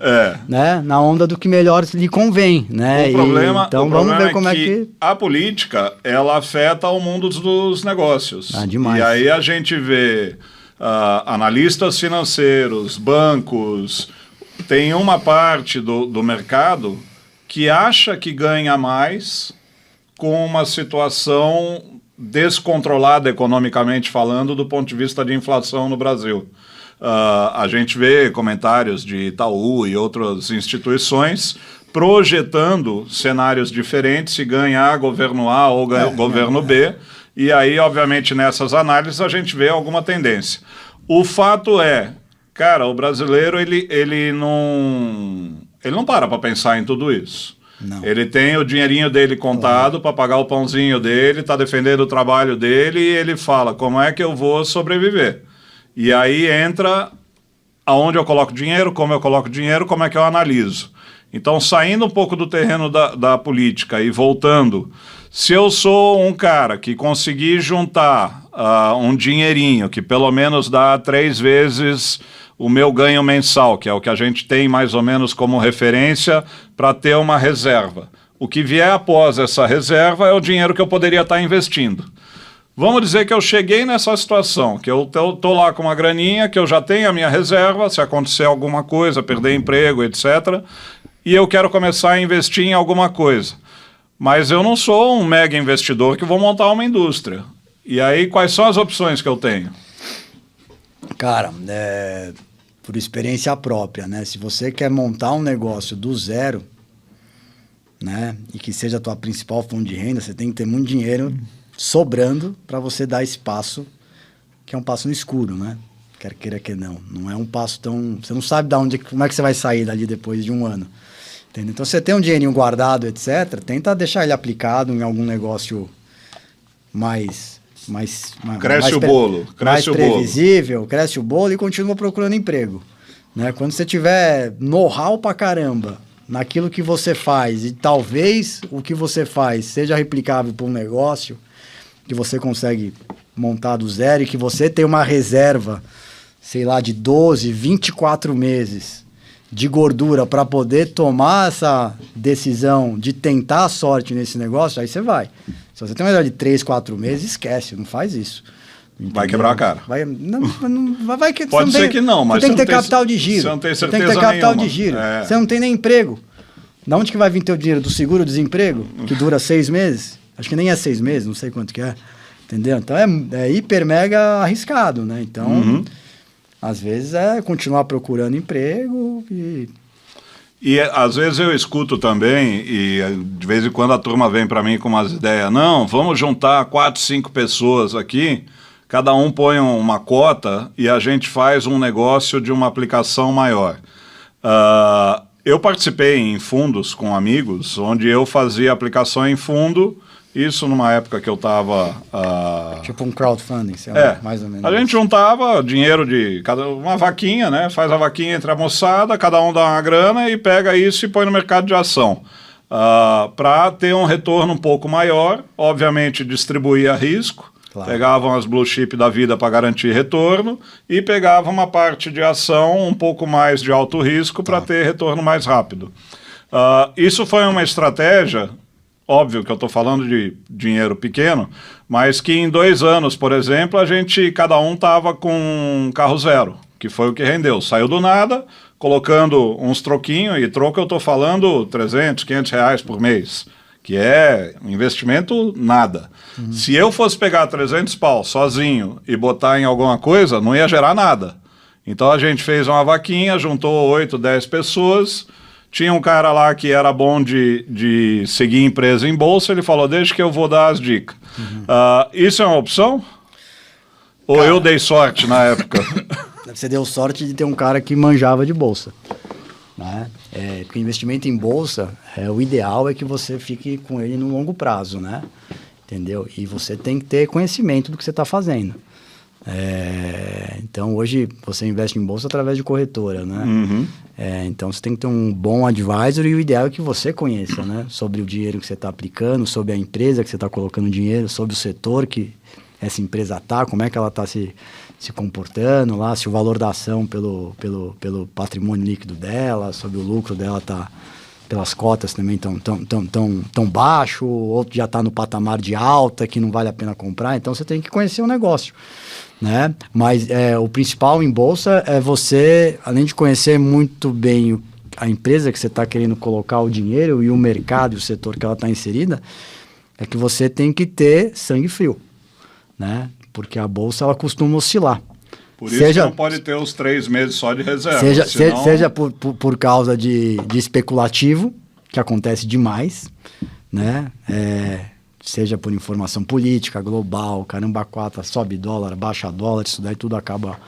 né? Na onda do que melhor lhe convém, né? Então vamos ver como é que a política, ela afeta o mundo dos negócios. Demais. E aí a gente vê analistas financeiros, bancos, tem uma parte do mercado que acha que ganha mais com uma situação descontrolada economicamente falando do ponto de vista de inflação no Brasil. A gente vê comentários de Itaú e outras instituições projetando cenários diferentes, se ganhar governo A ou governo B, e aí, obviamente, nessas análises a gente vê alguma tendência. O fato é, cara, o brasileiro ele não para pensar em tudo isso. Não. Ele tem o dinheirinho dele contado para pagar o pãozinho dele, está defendendo o trabalho dele e ele fala, como é que eu vou sobreviver? E aí entra aonde eu coloco dinheiro, como eu coloco dinheiro, como é que eu analiso. Então, saindo um pouco do terreno da política e voltando, se eu sou um cara que conseguir juntar um dinheirinho que pelo menos dá 3 vezes o meu ganho mensal, que é o que a gente tem mais ou menos como referência para ter uma reserva. O que vier após essa reserva é o dinheiro que eu poderia estar investindo. Vamos dizer que eu cheguei nessa situação, que eu estou lá com uma graninha, que eu já tenho a minha reserva, se acontecer alguma coisa, perder emprego, etc., e eu quero começar a investir em alguma coisa. Mas eu não sou um mega investidor que vou montar uma indústria. E aí, quais são as opções que eu tenho? Cara, por experiência própria, né? Se você quer montar um negócio do zero, né? E que seja a tua principal fonte de renda, você tem que ter muito dinheiro sobrando para você dar esse passo, que é um passo no escuro, né? Quer queira que não. Não é um passo tão... Você não sabe como é que você vai sair dali depois de um ano. Entendeu? Então, você tem um dinheirinho guardado, etc., tenta deixar ele aplicado em algum negócio mais cresce o bolo. Mais previsível, cresce o bolo e continua procurando emprego. Né? Quando você tiver know-how pra caramba naquilo que você faz e talvez o que você faz seja replicável para um negócio que você consegue montar do zero e que você tem uma reserva, sei lá, de 12, 24 meses de gordura para poder tomar essa decisão de tentar a sorte nesse negócio, aí você vai. Se você tem uma idade de 3, 4 meses, esquece, não faz isso. Entendeu? Vai quebrar a cara. Pode ser que não, mas você tem que ter capital de giro. Você não tem certeza tem que ter capital nenhuma. de giro. Você não tem nem emprego. Da onde que vai vir teu dinheiro? Do seguro-desemprego, que dura 6 meses? Acho que nem é 6 meses, não sei quanto que é. Entendeu? Então é hiper mega arriscado, né? Então, às vezes é continuar procurando emprego E às vezes eu escuto também, e de vez em quando a turma vem para mim com umas ideias, não, vamos juntar 4, 5 pessoas aqui, cada um põe uma cota e a gente faz um negócio de uma aplicação maior. Eu participei em fundos com amigos, onde eu fazia aplicação em fundo, isso numa época que eu estava... Tipo um crowdfunding, mais ou menos. A gente juntava dinheiro de uma vaquinha, né? Faz a vaquinha entre a moçada, cada um dá uma grana e pega isso e põe no mercado de ação. Para ter um retorno um pouco maior, obviamente distribuía risco, claro. Pegavam as blue chip da vida para garantir retorno e pegavam uma parte de ação um pouco mais de alto risco para ter retorno mais rápido. Isso foi uma estratégia... Óbvio que eu estou falando de dinheiro pequeno, mas que em 2 anos, por exemplo, cada um estava com um carro zero, que foi o que rendeu. Saiu do nada, colocando uns troquinhos, e troco eu estou falando 300, 500 reais por mês, que é um investimento nada. Se eu fosse pegar 300 pau sozinho e botar em alguma coisa, não ia gerar nada. Então a gente fez uma vaquinha, juntou 8, 10 pessoas... Tinha um cara lá que era bom de seguir empresa em bolsa, ele falou, deixa que eu vou dar as dicas. Isso é uma opção? Ou cara, eu dei sorte na época? Você deu sorte de ter um cara que manjava de bolsa. Né? Porque investimento em bolsa, o ideal é que você fique com ele no longo prazo, né? Entendeu? E você tem que ter conhecimento do que você está fazendo. Então, hoje, você investe em bolsa através de corretora, né? Então, você tem que ter um bom advisor e o ideal é que você conheça, né? Sobre o dinheiro que você está aplicando, sobre a empresa que você está colocando dinheiro, sobre o setor que essa empresa está, como é que ela está se comportando lá, se o valor da ação pelo patrimônio líquido dela, sobre o lucro dela está... pelas cotas também tão baixo, outro já está no patamar de alta, que não vale a pena comprar, então você tem que conhecer o negócio, né? Mas o principal em bolsa é você, além de conhecer muito bem a empresa que você está querendo colocar o dinheiro e o mercado e o setor que ela está inserida, é que você tem que ter sangue frio, né? Porque a bolsa ela costuma oscilar. Por isso que não pode ter os 3 meses só de reserva. Seja por causa de especulativo, que acontece demais, né? Seja por informação política, global, caramba, 4, sobe dólar, baixa dólar, isso daí tudo acaba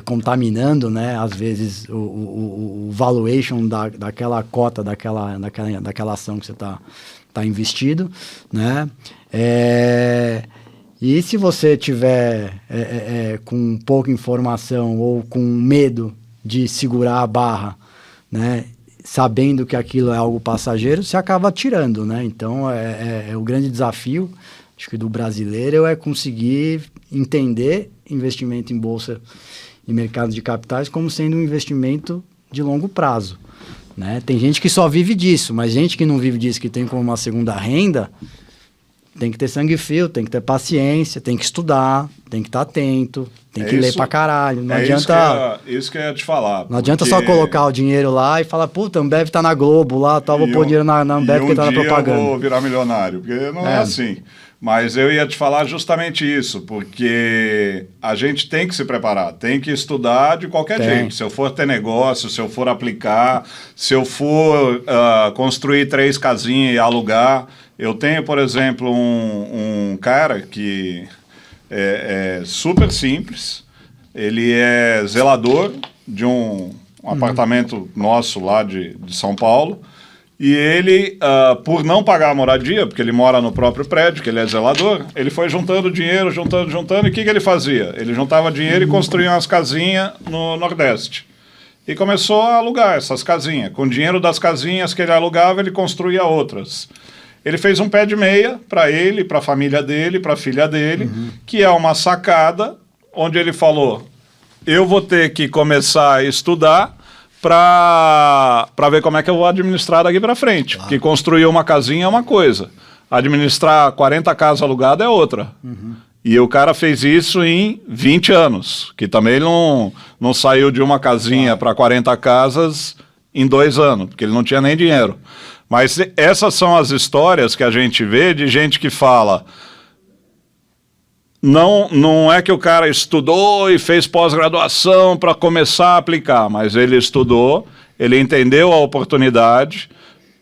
contaminando, né? Às vezes o valuation daquela cota, daquela ação que você tá investido, né? E se você tiver com pouca informação ou com medo de segurar a barra, né, sabendo que aquilo é algo passageiro, você acaba tirando, né? Então, o grande desafio, acho que do brasileiro, é conseguir entender investimento em bolsa e mercado de capitais como sendo um investimento de longo prazo, né? Tem gente que só vive disso, mas gente que não vive disso, que tem como uma segunda renda... Tem que ter sangue frio, tem que ter paciência, tem que estudar, tem que estar atento, tem que ler pra caralho. Não adianta... Isso que eu ia te falar. Não adianta só colocar o dinheiro lá e falar, puta, a Ambev tá na Globo lá, vou pôr dinheiro na Ambev porque tá na propaganda. Eu vou virar milionário, porque não é assim. Mas eu ia te falar justamente isso, porque a gente tem que se preparar, tem que estudar de qualquer jeito. Se eu for ter negócio, se eu for aplicar, se eu for construir 3 casinhas e alugar... Eu tenho, por exemplo, um cara que é super simples, ele é zelador de um apartamento nosso lá de São Paulo, e ele, por não pagar a moradia, porque ele mora no próprio prédio, que ele é zelador, ele foi juntando dinheiro, juntando, e o que ele fazia? Ele juntava dinheiro e construía umas casinhas no Nordeste. E começou a alugar essas casinhas. Com o dinheiro das casinhas que ele alugava, ele construía outras. Ele fez um pé de meia para ele, para a família dele, para a filha dele, que é uma sacada onde ele falou, eu vou ter que começar a estudar para ver como é que eu vou administrar daqui para frente. Porque construir uma casinha é uma coisa, administrar 40 casas alugadas é outra. E o cara fez isso em 20 anos, que também não saiu de uma casinha para 40 casas em 2 anos, porque ele não tinha nem dinheiro. Mas essas são as histórias que a gente vê de gente que fala, não é que o cara estudou e fez pós-graduação para começar a aplicar, mas ele estudou, ele entendeu a oportunidade,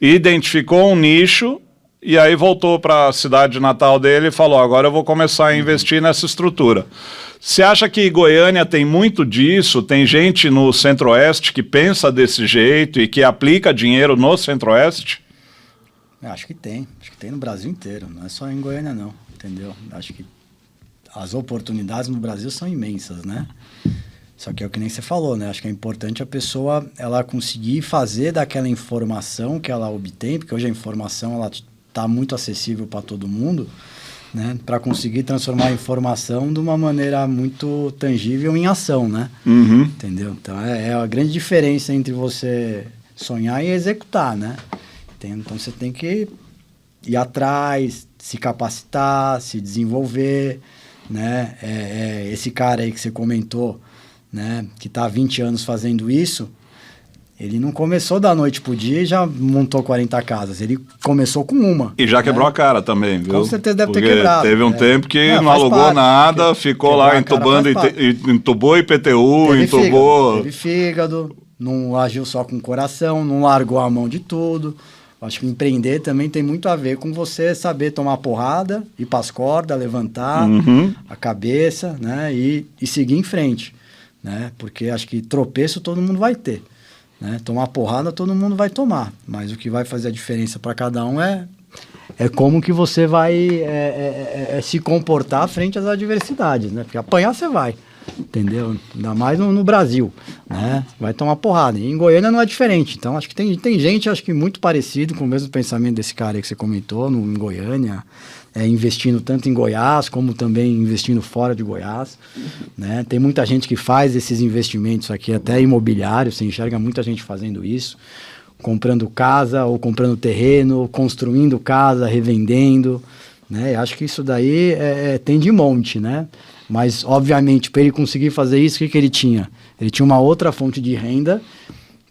identificou um nicho e aí voltou para a cidade natal dele e falou, agora eu vou começar a investir nessa estrutura. Você acha que Goiânia tem muito disso? Tem gente no Centro-Oeste que pensa desse jeito e que aplica dinheiro no Centro-Oeste? Acho que tem no Brasil inteiro, não é só em Goiânia não, entendeu? Acho que as oportunidades no Brasil são imensas, né? Só que é o que nem você falou, né? Acho que é importante a pessoa, ela conseguir fazer daquela informação que ela obtém, porque hoje a informação, ela está muito acessível para todo mundo, né, para conseguir transformar a informação de uma maneira muito tangível em ação, né? Entendeu? Então, é a grande diferença entre você sonhar e executar, né? Então, você tem que ir atrás, se capacitar, se desenvolver, né? Esse cara aí que você comentou, né, que está há 20 anos fazendo isso, ele não começou da noite pro dia e já montou 40 casas. Ele começou com uma. E já quebrou a cara também, viu? Com certeza deve ter quebrado. Teve um tempo que não alugou nada, ficou lá entubando, entubou IPTU, entubou... Teve fígado, não agiu só com o coração, não largou a mão de tudo. Acho que empreender também tem muito a ver com você saber tomar porrada, ir para as cordas, levantar a cabeça, né? E seguir em frente, né? Porque acho que tropeço todo mundo vai ter. Né? Tomar porrada todo mundo vai tomar, mas o que vai fazer a diferença para cada um é é como que você vai se comportar frente às adversidades, né? Porque apanhar você vai, entendeu? Ainda mais no Brasil, né? Vai tomar porrada. E em Goiânia não é diferente. Então, acho que tem gente, acho que muito parecido com o mesmo pensamento desse cara aí que você comentou, em Goiânia, investindo tanto em Goiás, como também investindo fora de Goiás, né? Tem muita gente que faz esses investimentos aqui, até imobiliários, você enxerga muita gente fazendo isso, comprando casa ou comprando terreno, construindo casa, revendendo, né? Acho que isso daí tem de monte, né? Mas, obviamente, para ele conseguir fazer isso, o que ele tinha? Ele tinha uma outra fonte de renda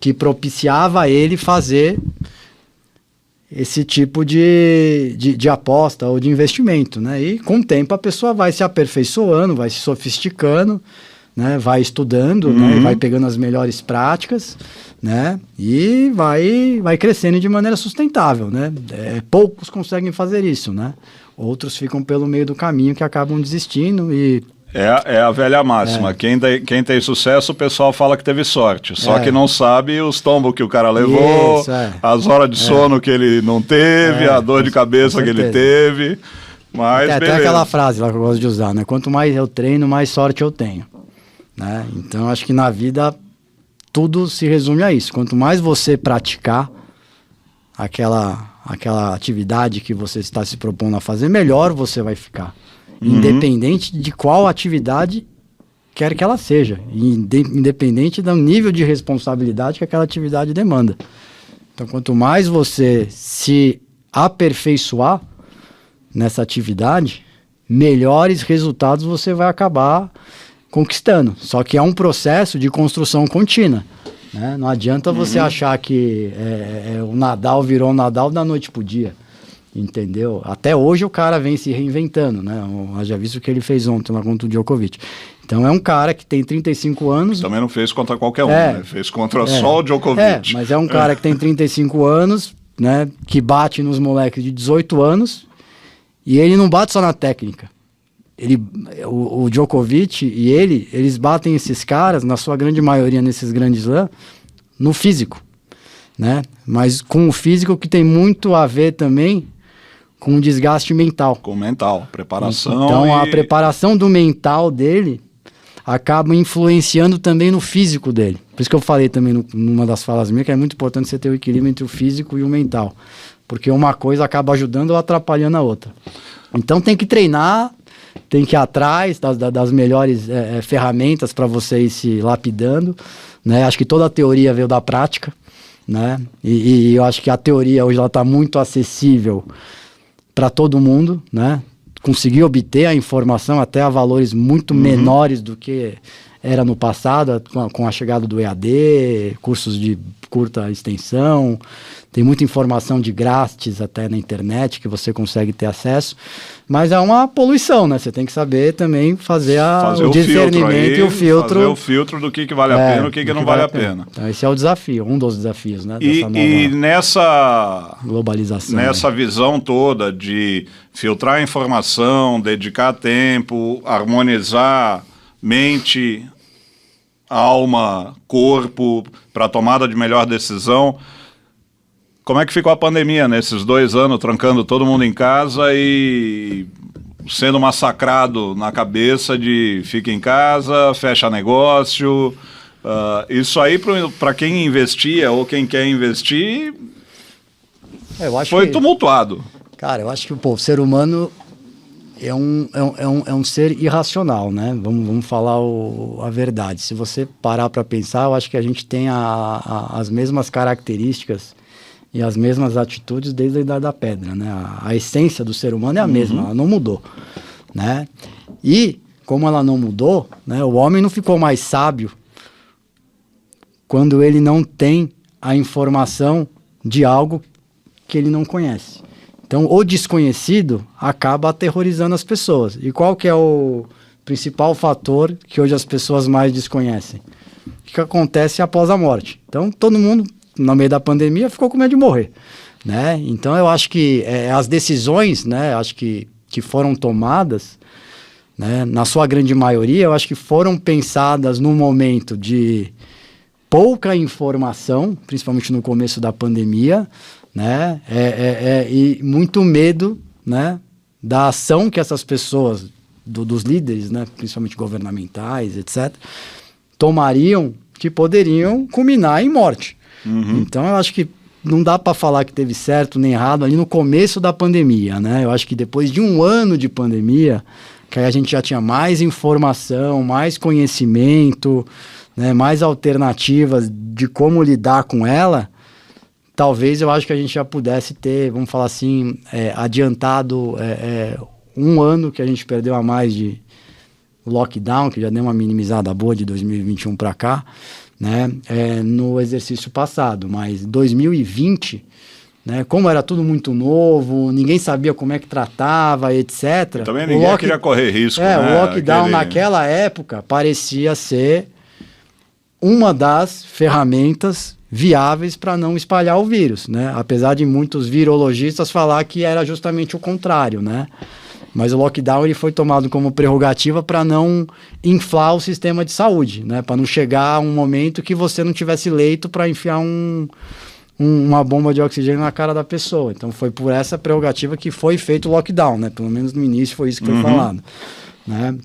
que propiciava a ele fazer esse tipo de aposta ou de investimento, né? E, com o tempo, a pessoa vai se aperfeiçoando, vai se sofisticando, né? Vai estudando, né? Vai pegando as melhores práticas, né? E vai crescendo de maneira sustentável, né? Poucos conseguem fazer isso, né? Outros ficam pelo meio do caminho que acabam desistindo e... É a velha máxima. Quem tem sucesso, o pessoal fala que teve sorte. Só que não sabe os tombos que o cara levou, isso, as horas de sono que ele não teve, a dor de cabeça que ele teve. Mas tem até aquela frase lá que eu gosto de usar, né? Quanto mais eu treino, mais sorte eu tenho, né? Então, acho que na vida tudo se resume a isso. Quanto mais você praticar aquela atividade que você está se propondo a fazer, melhor você vai ficar. Independente de qual atividade quer que ela seja. Independente do nível de responsabilidade que aquela atividade demanda. Então, quanto mais você se aperfeiçoar nessa atividade, melhores resultados você vai acabar conquistando. Só que é um processo de construção contínua, né? Não adianta você achar que o Nadal virou o Nadal da noite pro dia, entendeu? Até hoje o cara vem se reinventando, né? Já visto o que ele fez ontem lá contra o Djokovic. Então é um cara que tem 35 anos... Também não fez contra qualquer um, né? Fez contra só o Djokovic. Mas é um cara que tem 35 anos, né? Que bate nos moleques de 18 anos e ele não bate só na técnica. O Djokovic e eles batem esses caras, na sua grande maioria nesses grandes slams, no físico, né? Mas com o físico que tem muito a ver também com o desgaste mental. Com o mental, preparação. Então a preparação do mental dele acaba influenciando também no físico dele. Por isso que eu falei também numa das falas minhas que é muito importante você ter o equilíbrio entre o físico e o mental. Porque uma coisa acaba ajudando ou atrapalhando a outra. Então tem que treinar, tem que ir atrás das melhores ferramentas para você ir se lapidando, né? Acho que toda a teoria veio da prática, né? E eu acho que a teoria hoje ela está muito acessível para todo mundo, né? Conseguir obter a informação até a valores muito menores do que era no passado, com a chegada do EAD, cursos de curta extensão, tem muita informação de grátis até na internet que você consegue ter acesso, mas é uma poluição, né? Você tem que saber também fazer o discernimento e o filtro. Fazer o filtro do que vale a pena e o que não vale a pena. Então, esse é o desafio, um dos desafios, né? E nessa globalização. Nessa visão toda de filtrar a informação, dedicar tempo, harmonizar mente, alma, corpo, para a tomada de melhor decisão. Como é que ficou a pandemia nesses 2 anos, trancando todo mundo em casa e sendo massacrado na cabeça de fica em casa, fecha negócio? Isso aí, para quem investia ou quem quer investir, foi tumultuado. Cara, eu acho que o ser humano é um ser irracional, né? Vamos falar a verdade. Se você parar para pensar, eu acho que a gente tem as mesmas características e as mesmas atitudes desde a Idade da Pedra, né? A essência do ser humano é a mesma, ela não mudou, né? E, como ela não mudou, né, o homem não ficou mais sábio quando ele não tem a informação de algo que ele não conhece. Então, o desconhecido acaba aterrorizando as pessoas. E qual que é o principal fator que hoje as pessoas mais desconhecem? O que acontece após a morte? Então, todo mundo, no meio da pandemia, ficou com medo de morrer, né? Então, eu acho que as decisões, né, acho que foram tomadas, né, na sua grande maioria, eu acho que foram pensadas no momento de pouca informação, principalmente no começo da pandemia, né? E muito medo, né, da ação que essas pessoas, dos líderes, né, principalmente governamentais, etc., tomariam, que poderiam culminar em morte. Então, eu acho que não dá para falar que teve certo nem errado ali no começo da pandemia, né? Eu acho que depois de um ano de pandemia, que aí a gente já tinha mais informação, mais conhecimento, né, mais alternativas de como lidar com ela, talvez eu acho que a gente já pudesse ter, vamos falar assim, adiantado um ano que a gente perdeu a mais de lockdown, que já deu uma minimizada boa de 2021 para cá, né, no exercício passado. Mas 2020, né, como era tudo muito novo, ninguém sabia como é que tratava, etc. Também ninguém queria correr risco, né? O lockdown naquela época parecia ser uma das ferramentas viáveis para não espalhar o vírus, né? Apesar de muitos virologistas falar que era justamente o contrário, né? Mas o lockdown ele foi tomado como prerrogativa para não inflar o sistema de saúde, né? Para não chegar um momento que você não tivesse leito para enfiar uma bomba de oxigênio na cara da pessoa. Então foi por essa prerrogativa que foi feito o lockdown, né? Pelo menos no início foi isso que foi falado, né?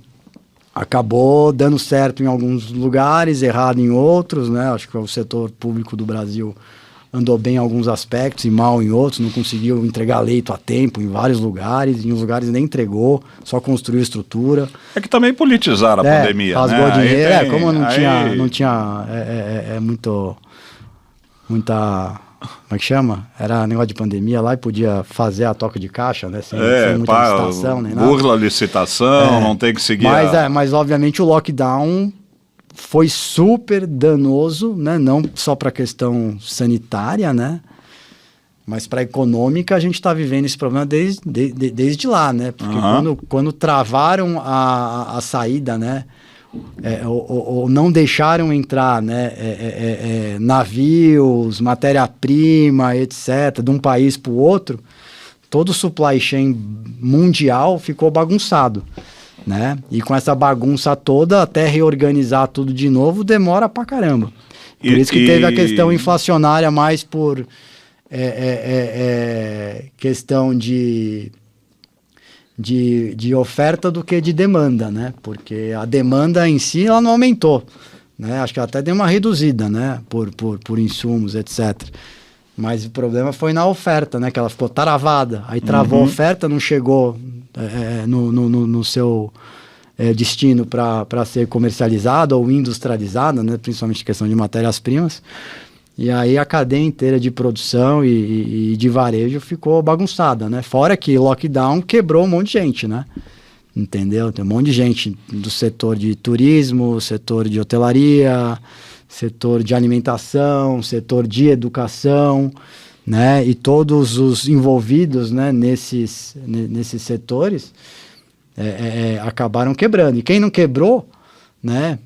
Acabou dando certo em alguns lugares, errado em outros, né? Acho que o setor público do Brasil andou bem em alguns aspectos e mal em outros, não conseguiu entregar leito a tempo em vários lugares, em uns lugares nem entregou, só construiu estrutura. É que também politizaram a pandemia, rasgou né? dinheiro, como não tinha muita... Como é que chama? Era negócio de pandemia lá e podia fazer a toca de caixa, né? Sem muita licitação, nem nada. Burla a licitação, não tem que seguir mas obviamente o lockdown foi super danoso, né? Não só para a questão sanitária, né? Mas para a econômica a gente está vivendo esse problema desde lá, né? Porque quando travaram a saída, né? Ou não deixaram entrar, né, navios, matéria-prima, etc., de um país para o outro, todo o supply chain mundial ficou bagunçado, né? E com essa bagunça toda, até reorganizar tudo de novo, demora pra caramba. Por isso que teve a questão inflacionária mais por questão de oferta do que de demanda, né? Porque a demanda em si ela não aumentou, né? Acho que ela até deu uma reduzida, né? Por insumos, etc. Mas o problema foi na oferta, né? Que ela ficou travada. Aí travou a oferta, não chegou no seu destino para ser comercializada ou industrializada, né? Principalmente questão de matérias-primas. E aí a cadeia inteira de produção e de varejo ficou bagunçada, né? Fora que lockdown quebrou um monte de gente, né? Entendeu? Tem um monte de gente do setor de turismo, setor de hotelaria, setor de alimentação, setor de educação, né? E todos os envolvidos, né, nesses setores acabaram quebrando. E quem não quebrou, né,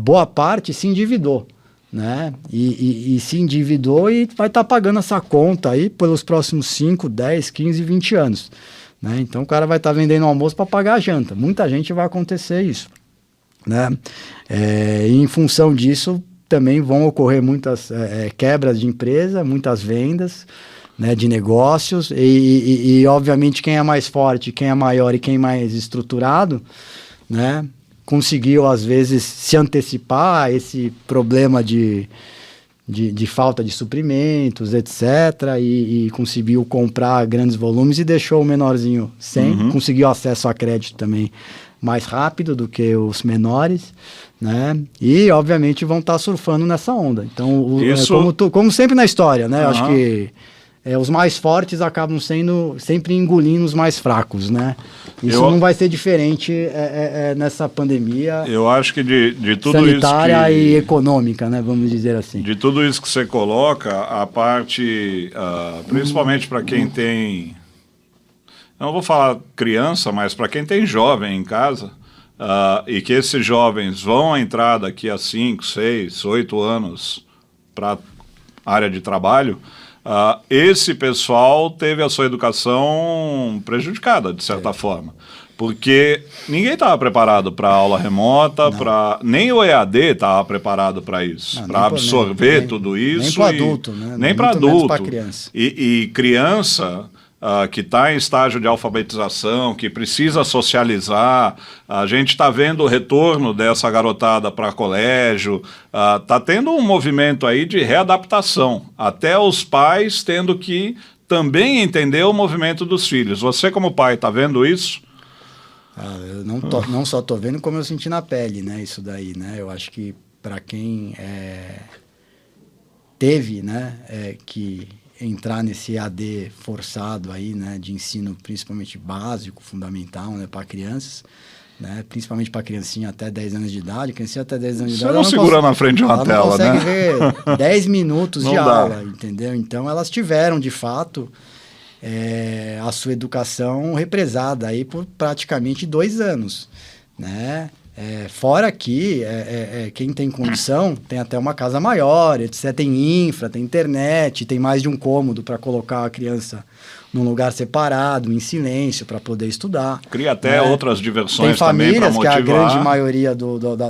boa parte se endividou, né? E se endividou e vai estar pagando essa conta aí pelos próximos 5, 10, 15, 20 anos. Né? Então o cara vai estar vendendo almoço para pagar a janta. Muita gente vai acontecer isso. Né? E em função disso, também vão ocorrer muitas quebras de empresa, muitas vendas, né, de negócios. E obviamente quem é mais forte, quem é maior e quem é mais estruturado, né, conseguiu às vezes se antecipar a esse problema de falta de suprimentos, etc. E conseguiu comprar grandes volumes e deixou o menorzinho sem. Conseguiu acesso a crédito também mais rápido do que os menores, né? E, obviamente, vão estar surfando nessa onda. Então, como sempre na história, né? Acho que os mais fortes acabam sendo sempre engolindo os mais fracos, né? Isso não vai ser diferente nessa pandemia. Eu acho que de tudo sanitária isso e econômica, né? Vamos dizer assim. De tudo isso que você coloca, a parte, principalmente para quem tem, não vou falar criança, mas para quem tem jovem em casa, e que esses jovens vão entrar daqui a 5, 6, 8 anos para a área de trabalho, esse pessoal teve a sua educação prejudicada, de certa forma. Porque ninguém estava preparado para aula remota, nem o EAD estava preparado para isso, para absorver tudo isso. Nem para adulto, né? Nem para adulto. Para criança. E criança que está em estágio de alfabetização, que precisa socializar, a gente está vendo o retorno dessa garotada para colégio, está tendo um movimento aí de readaptação, até os pais tendo que também entender o movimento dos filhos. Você como pai está vendo isso? Eu não só estou vendo, como eu senti na pele, né, isso daí, né? Eu acho que para quem teve, né, que entrar nesse EAD forçado aí, né, de ensino principalmente básico, fundamental, né, para crianças, né, principalmente para criancinha até 10 anos de idade, criancinha até 10 anos de idade... Você não segura na frente de uma tela, né? Ela não consegue ver 10 minutos de aula, entendeu? Então, elas tiveram, de fato, a sua educação represada aí por praticamente 2 anos, né? Fora que quem tem condição tem até uma casa maior, etc. Tem infra, tem internet, tem mais de um cômodo para colocar a criança num lugar separado, em silêncio, para poder estudar. Cria até outras diversões também para motivar. Tem famílias, que é a grande maioria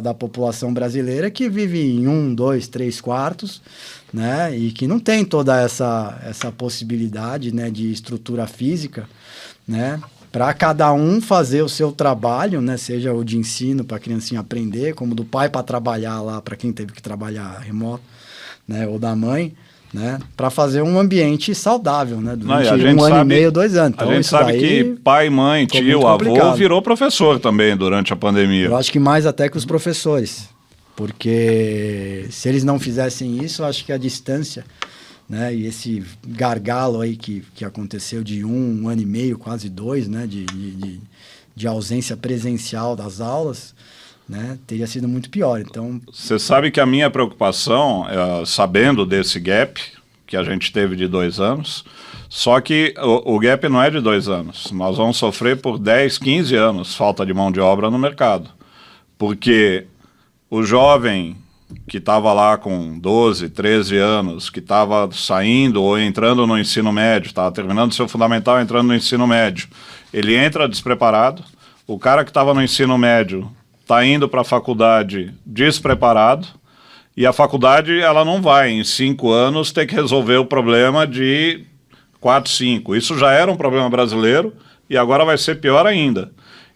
da população brasileira, que vive em 1, 2, 3 quartos, né? E que não tem toda essa possibilidade, né, de estrutura física, né? Para cada um fazer o seu trabalho, né? Seja o de ensino para a criancinha aprender, como do pai para trabalhar lá, para quem teve que trabalhar remoto, né? Ou da mãe, né? Para fazer um ambiente saudável, né? Durante um ano e meio, 2 anos. Então, a gente sabe que pai, mãe, tio, avô virou professor também durante a pandemia. Eu acho que mais até que os professores, porque se eles não fizessem isso, eu acho que a distância, né, e esse gargalo aí que aconteceu de 1 ano e meio, quase 2, né, de ausência presencial das aulas, né, teria sido muito pior. Então, você sabe que a minha preocupação, sabendo desse gap que a gente teve de 2 anos, só que o gap não é de 2 anos. Nós vamos sofrer por 10, 15 anos falta de mão de obra no mercado. Porque o jovem que estava lá com 12, 13 anos, que estava saindo ou entrando no ensino médio, estava terminando seu fundamental, entrando no ensino médio, ele entra despreparado. O cara que estava no ensino médio está indo para a faculdade despreparado, e a faculdade ela não vai, em 5 anos, ter que resolver o problema de 4, 5. Isso já era um problema brasileiro e agora vai ser pior ainda.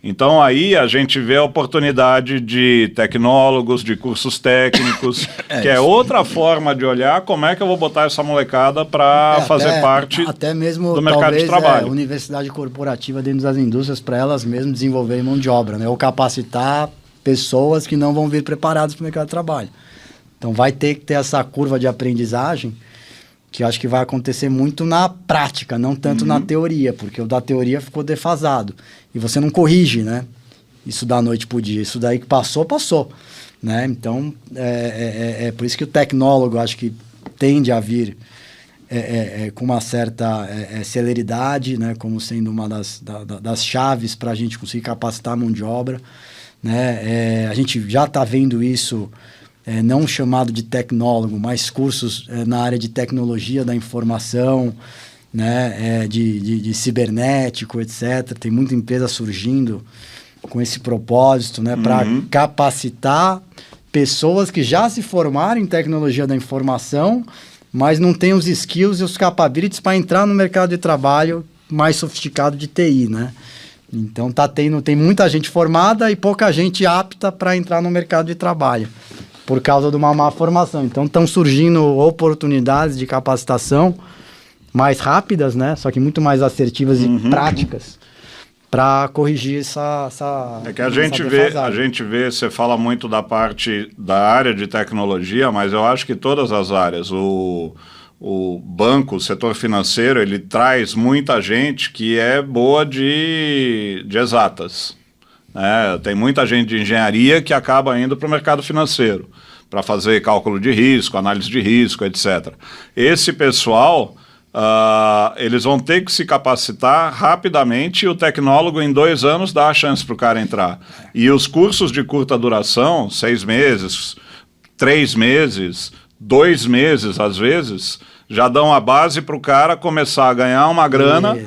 Então aí a gente vê a oportunidade de tecnólogos, de cursos técnicos, que é outra forma de olhar como é que eu vou botar essa molecada para fazer parte até mesmo, do mercado talvez, de trabalho. Universidade corporativa dentro das indústrias para elas mesmas desenvolverem mão de obra, né? Ou capacitar pessoas que não vão vir preparadas para o mercado de trabalho. Então vai ter que ter essa curva de aprendizagem, que eu acho que vai acontecer muito na prática, não tanto na teoria, porque o da teoria ficou defasado. E você não corrige, né? Isso da noite pro dia. Isso daí que passou, passou. Né? Então, é por isso que o tecnólogo, acho que tende a vir com uma certa celeridade, né? Como sendo uma das chaves para a gente conseguir capacitar a mão de obra. Né? A gente já está vendo isso... não chamado de tecnólogo, mas cursos na área de tecnologia da informação, né, de cibernético, etc. Tem muita empresa surgindo com esse propósito, né, para capacitar pessoas que já se formaram em tecnologia da informação, mas não têm os skills e os capabilities para entrar no mercado de trabalho mais sofisticado de TI, né? Então tem muita gente formada e pouca gente apta para entrar no mercado de trabalho, por causa de uma má formação. Então, estão surgindo oportunidades de capacitação mais rápidas, né? Só que muito mais assertivas e práticas para corrigir essa que a gente vê, você fala muito da parte da área de tecnologia, mas eu acho que todas as áreas, o banco, o setor financeiro, ele traz muita gente que é boa de exatas. Tem muita gente de engenharia que acaba indo para o mercado financeiro para fazer cálculo de risco, análise de risco, etc. Esse pessoal, eles vão ter que se capacitar rapidamente e o tecnólogo em 2 anos dá a chance para o cara entrar. E os cursos de curta duração, 6 meses, 3 meses, 2 meses às vezes, já dão a base para o cara começar a ganhar uma grana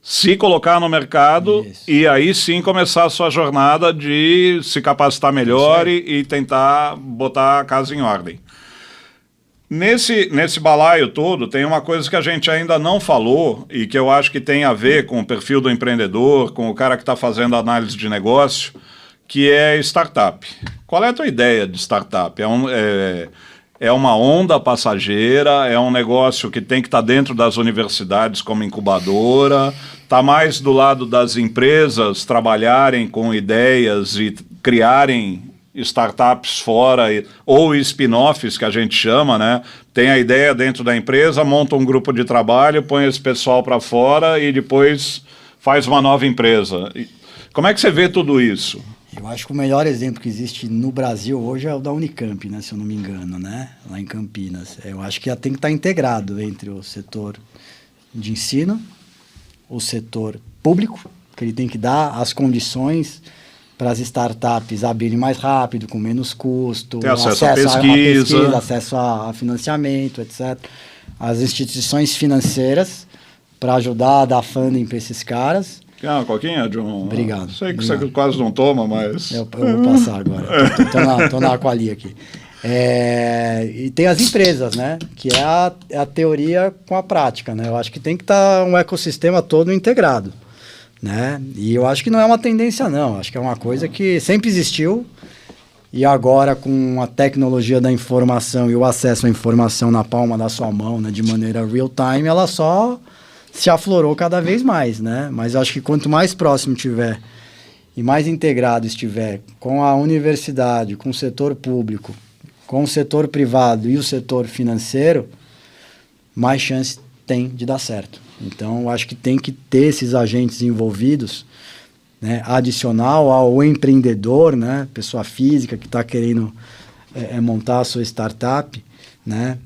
se colocar no mercado e aí sim começar a sua jornada de se capacitar melhor e tentar botar a casa em ordem. Nesse balaio todo, tem uma coisa que a gente ainda não falou e que eu acho que tem a ver com o perfil do empreendedor, com o cara que está fazendo análise de negócio, que é startup. Qual é a tua ideia de startup? É uma onda passageira, é um negócio que tem que estar dentro das universidades como incubadora, está mais do lado das empresas trabalharem com ideias e criarem startups fora, ou spin-offs, que a gente chama, né? Tem a ideia dentro da empresa, monta um grupo de trabalho, põe esse pessoal para fora e depois faz uma nova empresa. Como é que você vê tudo isso? Eu acho que o melhor exemplo que existe no Brasil hoje é o da Unicamp, né? Se eu não me engano, né? Lá em Campinas. Eu acho que ela tem que estar integrado entre o setor de ensino, o setor público, que ele tem que dar as condições para as startups abrirem mais rápido, com menos custo, ter acesso à pesquisa, acesso a financiamento, etc. As instituições financeiras para ajudar a dar funding para esses caras. Quer uma coquinha, John? Obrigado. Sei que você quase não toma, mas... Eu vou passar agora. Tô na Aquali aqui. E tem as empresas, né? Que é a teoria com a prática, né? Eu acho que tem que estar um ecossistema todo integrado, né? E eu acho que não é uma tendência, não. Acho que é uma coisa que sempre existiu e agora com a tecnologia da informação e o acesso à informação na palma da sua mão, né? De maneira real time, ela só se aflorou cada vez mais, né? Mas eu acho que quanto mais próximo tiver e mais integrado estiver com a universidade, com o setor público, com o setor privado e o setor financeiro, mais chance tem de dar certo. Então, eu acho que tem que ter esses agentes envolvidos, né? Adicional ao empreendedor, né? Pessoa física que está querendo montar a sua startup, né?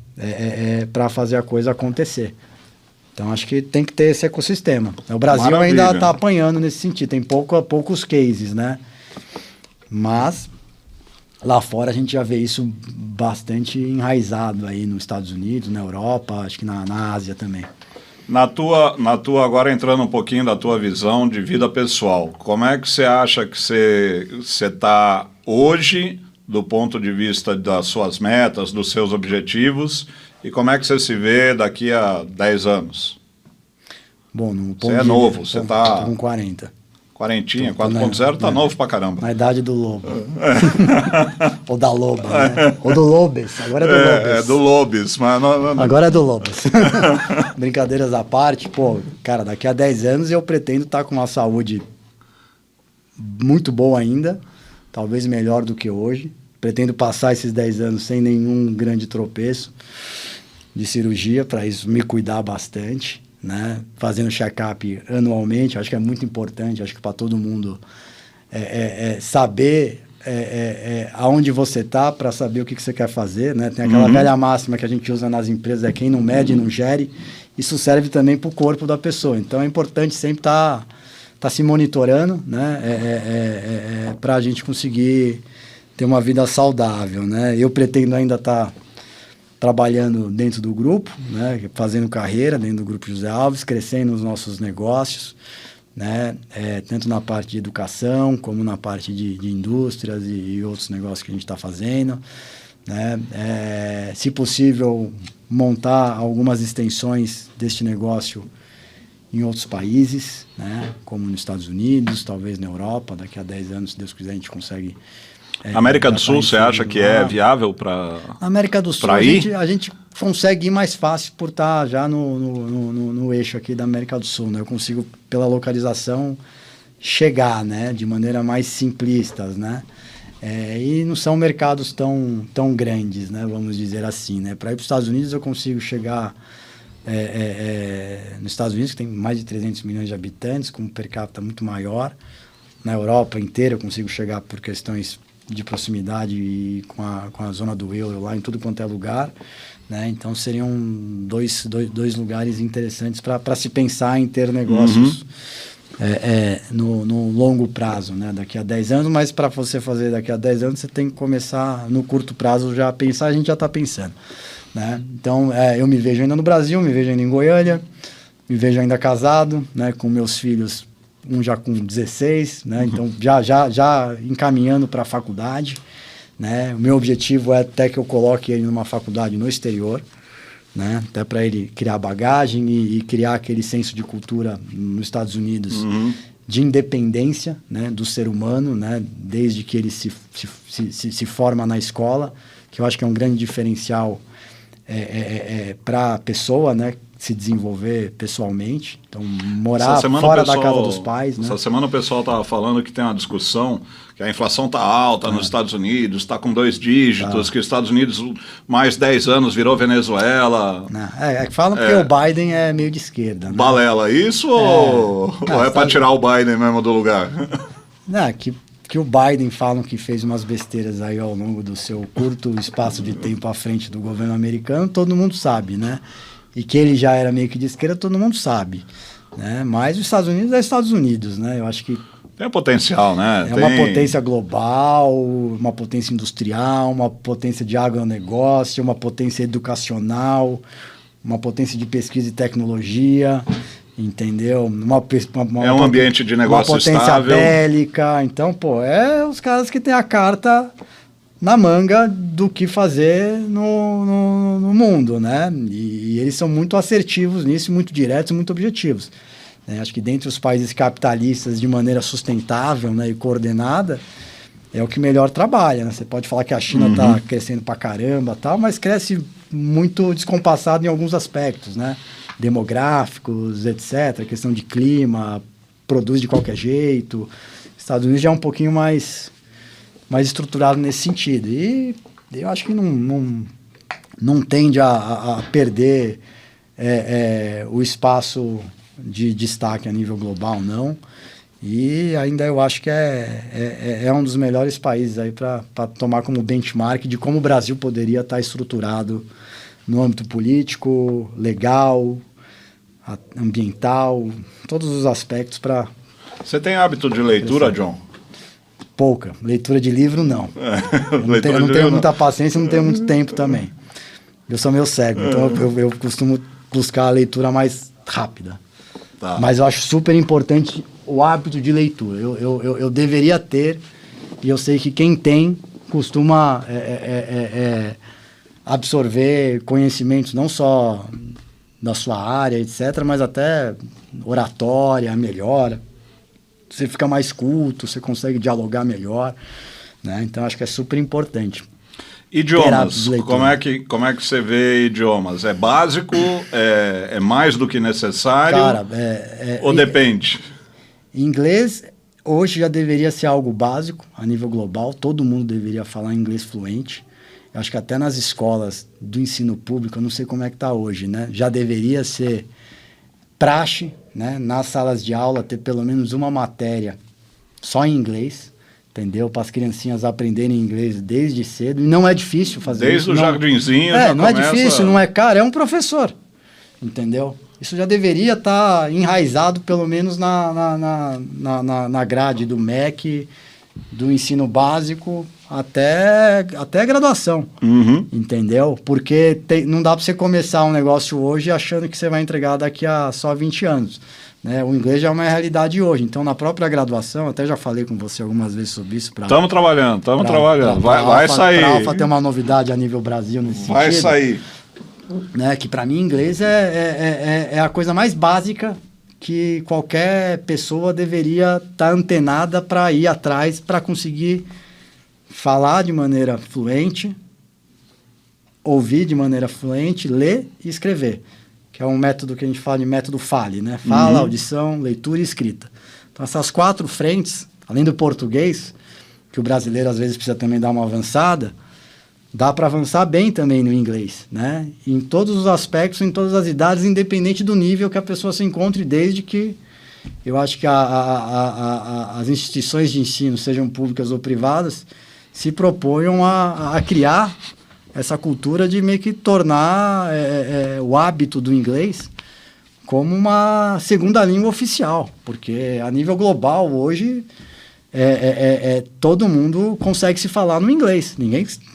Para fazer a coisa acontecer. Então, acho que tem que ter esse ecossistema. O Brasil Maravilha. Ainda está apanhando nesse sentido. Tem poucos cases, né? Mas lá fora a gente já vê isso bastante enraizado aí nos Estados Unidos, na Europa, acho que na Ásia também. Na tua, agora entrando um pouquinho da tua visão de vida pessoal, como é que você acha que você está hoje, do ponto de vista das suas metas, dos seus objetivos, e como é que você se vê daqui a 10 anos? Bom, no ponto você é novo, você está... com 40. Quarentinha, 4.0 tá novo pra caramba. Na idade do lobo. Ou da loba, né? Ou do lobes. Agora é do lobes. É do lobes. Mas não... Agora é do lobes. Brincadeiras à parte, pô, cara, daqui a 10 anos eu pretendo estar com uma saúde muito boa ainda, talvez melhor do que hoje. Pretendo passar esses 10 anos sem nenhum grande tropeço de cirurgia, para isso me cuidar bastante, né? Fazendo check-up anualmente, acho que é muito importante, acho que para todo mundo saber aonde você está, para saber o que você quer fazer, né? Tem aquela velha máxima que a gente usa nas empresas, quem não mede, não gere. Isso serve também para o corpo da pessoa. Então, é importante sempre estar se monitorando, né? Para a gente conseguir ter uma vida saudável, né? Eu pretendo ainda estar trabalhando dentro do grupo, né? Fazendo carreira dentro do Grupo José Alves, crescendo os nossos negócios, né? Tanto na parte de educação, como na parte de indústrias e outros negócios que a gente está fazendo, né? Se possível, montar algumas extensões deste negócio em outros países, né? Como nos Estados Unidos, talvez na Europa. Daqui a 10 anos, se Deus quiser, a gente consegue... América do Sul, você acha que é viável para América do Sul, a gente consegue ir mais fácil por estar já no eixo aqui da América do Sul, né? Eu consigo, pela localização, chegar, né? De maneira mais simplistas, né? E não são mercados tão grandes, né? Vamos dizer assim, né? Para ir para os Estados Unidos, eu consigo chegar... nos Estados Unidos, que tem mais de 300 milhões de habitantes, com um per capita muito maior. Na Europa inteira, eu consigo chegar por questões de proximidade e com a zona do euro lá em tudo quanto é lugar, né? Então seriam dois lugares interessantes para se pensar em ter negócios no longo prazo, né? Daqui a 10 anos, mas para você fazer daqui a 10 anos, você tem que começar no curto prazo já a pensar, a gente já está pensando, né? Então eu me vejo ainda no Brasil, me vejo ainda em Goiânia, me vejo ainda casado, né, com meus filhos, um já com 16, né, então já encaminhando para a faculdade, né, o meu objetivo é até que eu coloque ele numa faculdade no exterior, né, até para ele criar bagagem e criar aquele senso de cultura nos Estados Unidos, de independência, né, do ser humano, né, desde que ele se forma na escola, que eu acho que é um grande diferencial para a pessoa, né, se desenvolver pessoalmente. Então, morar fora da casa dos pais. Né? Essa semana o pessoal estava falando que tem uma discussão que a inflação está alta nos Estados Unidos, está com 2 dígitos, que os Estados Unidos, mais 10 anos, virou Venezuela. Falam que o Biden é meio de esquerda. Né? Balela isso ou é para tirar o Biden mesmo do lugar? Não, que o Biden falam que fez umas besteiras aí ao longo do seu curto espaço de tempo à frente do governo americano, todo mundo sabe, né? E que ele já era meio que de esquerda, todo mundo sabe, né? Mas os Estados Unidos é Estados Unidos, né? Eu acho que tem potencial, né? Uma potência global, uma potência industrial, uma potência de agronegócio, uma potência educacional, uma potência de pesquisa e tecnologia, entendeu? É um ambiente de negócio uma potência estável. Bélica. Então, os caras que têm a carta na manga do que fazer no mundo, né? E eles são muito assertivos nisso, muito diretos, muito objetivos. Acho que dentre os países capitalistas de maneira sustentável, né, e coordenada, é o que melhor trabalha, né? Você pode falar que a China está crescendo pra caramba, tal, mas cresce muito descompassado em alguns aspectos, né? Demográficos, etc., questão de clima, produz de qualquer jeito. Estados Unidos já é um pouquinho mais estruturado nesse sentido. E eu acho que não tende a perder o espaço de destaque a nível global, não. E ainda eu acho que é um dos melhores países aí para tomar como benchmark de como o Brasil poderia estar estruturado no âmbito político, legal, ambiental, todos os aspectos para... Você tem hábito de leitura, John? Pouca. Leitura de livro, não. Eu não tenho muita paciência, não tenho muito tempo também. Eu sou meio cego, então eu costumo buscar a leitura mais rápida. Tá. Mas eu acho super importante o hábito de leitura. Eu deveria ter, e eu sei que quem tem costuma absorver conhecimentos não só da sua área, etc., mas até oratória, melhora. Você fica mais culto, você consegue dialogar melhor, né? Então, acho que é super importante. Idiomas, como é que você vê idiomas? É básico? É mais do que necessário? Cara, ou depende? Inglês, hoje já deveria ser algo básico a nível global. Todo mundo deveria falar inglês fluente. Eu acho que até nas escolas do ensino público, eu não sei como é que está hoje, né? Já deveria ser praxe, né? Nas salas de aula, ter pelo menos uma matéria só em inglês, entendeu? Para as criancinhas aprenderem inglês desde cedo. E não é difícil fazer desde isso. Desde o jardinzinho já não começa... é difícil, não é caro, é um professor, entendeu? Isso já deveria estar enraizado pelo menos na grade do MEC, do ensino básico até a graduação, entendeu? Porque não dá para você começar um negócio hoje achando que você vai entregar daqui a só 20 anos. Né? O inglês já é uma realidade hoje. Então, na própria graduação, até já falei com você algumas vezes sobre isso. Estamos trabalhando. Vai sair. Para a Alfa ter uma novidade a nível Brasil nesse sentido. Vai sair. Né? Que para mim, inglês é a coisa mais básica que qualquer pessoa deveria estar antenada para ir atrás, para conseguir falar de maneira fluente, ouvir de maneira fluente, ler e escrever, que é um método que a gente fala de método FALE, né? Fala, audição, leitura e escrita. Então, essas 4 frentes, além do português, que o brasileiro às vezes precisa também dar uma avançada, dá para avançar bem também no inglês, né? Em todos os aspectos, em todas as idades, independente do nível que a pessoa se encontre, desde que eu acho que as instituições de ensino, sejam públicas ou privadas, se proponham a criar essa cultura de meio que tornar o hábito do inglês como uma segunda língua oficial, porque a nível global hoje todo mundo consegue se falar no inglês,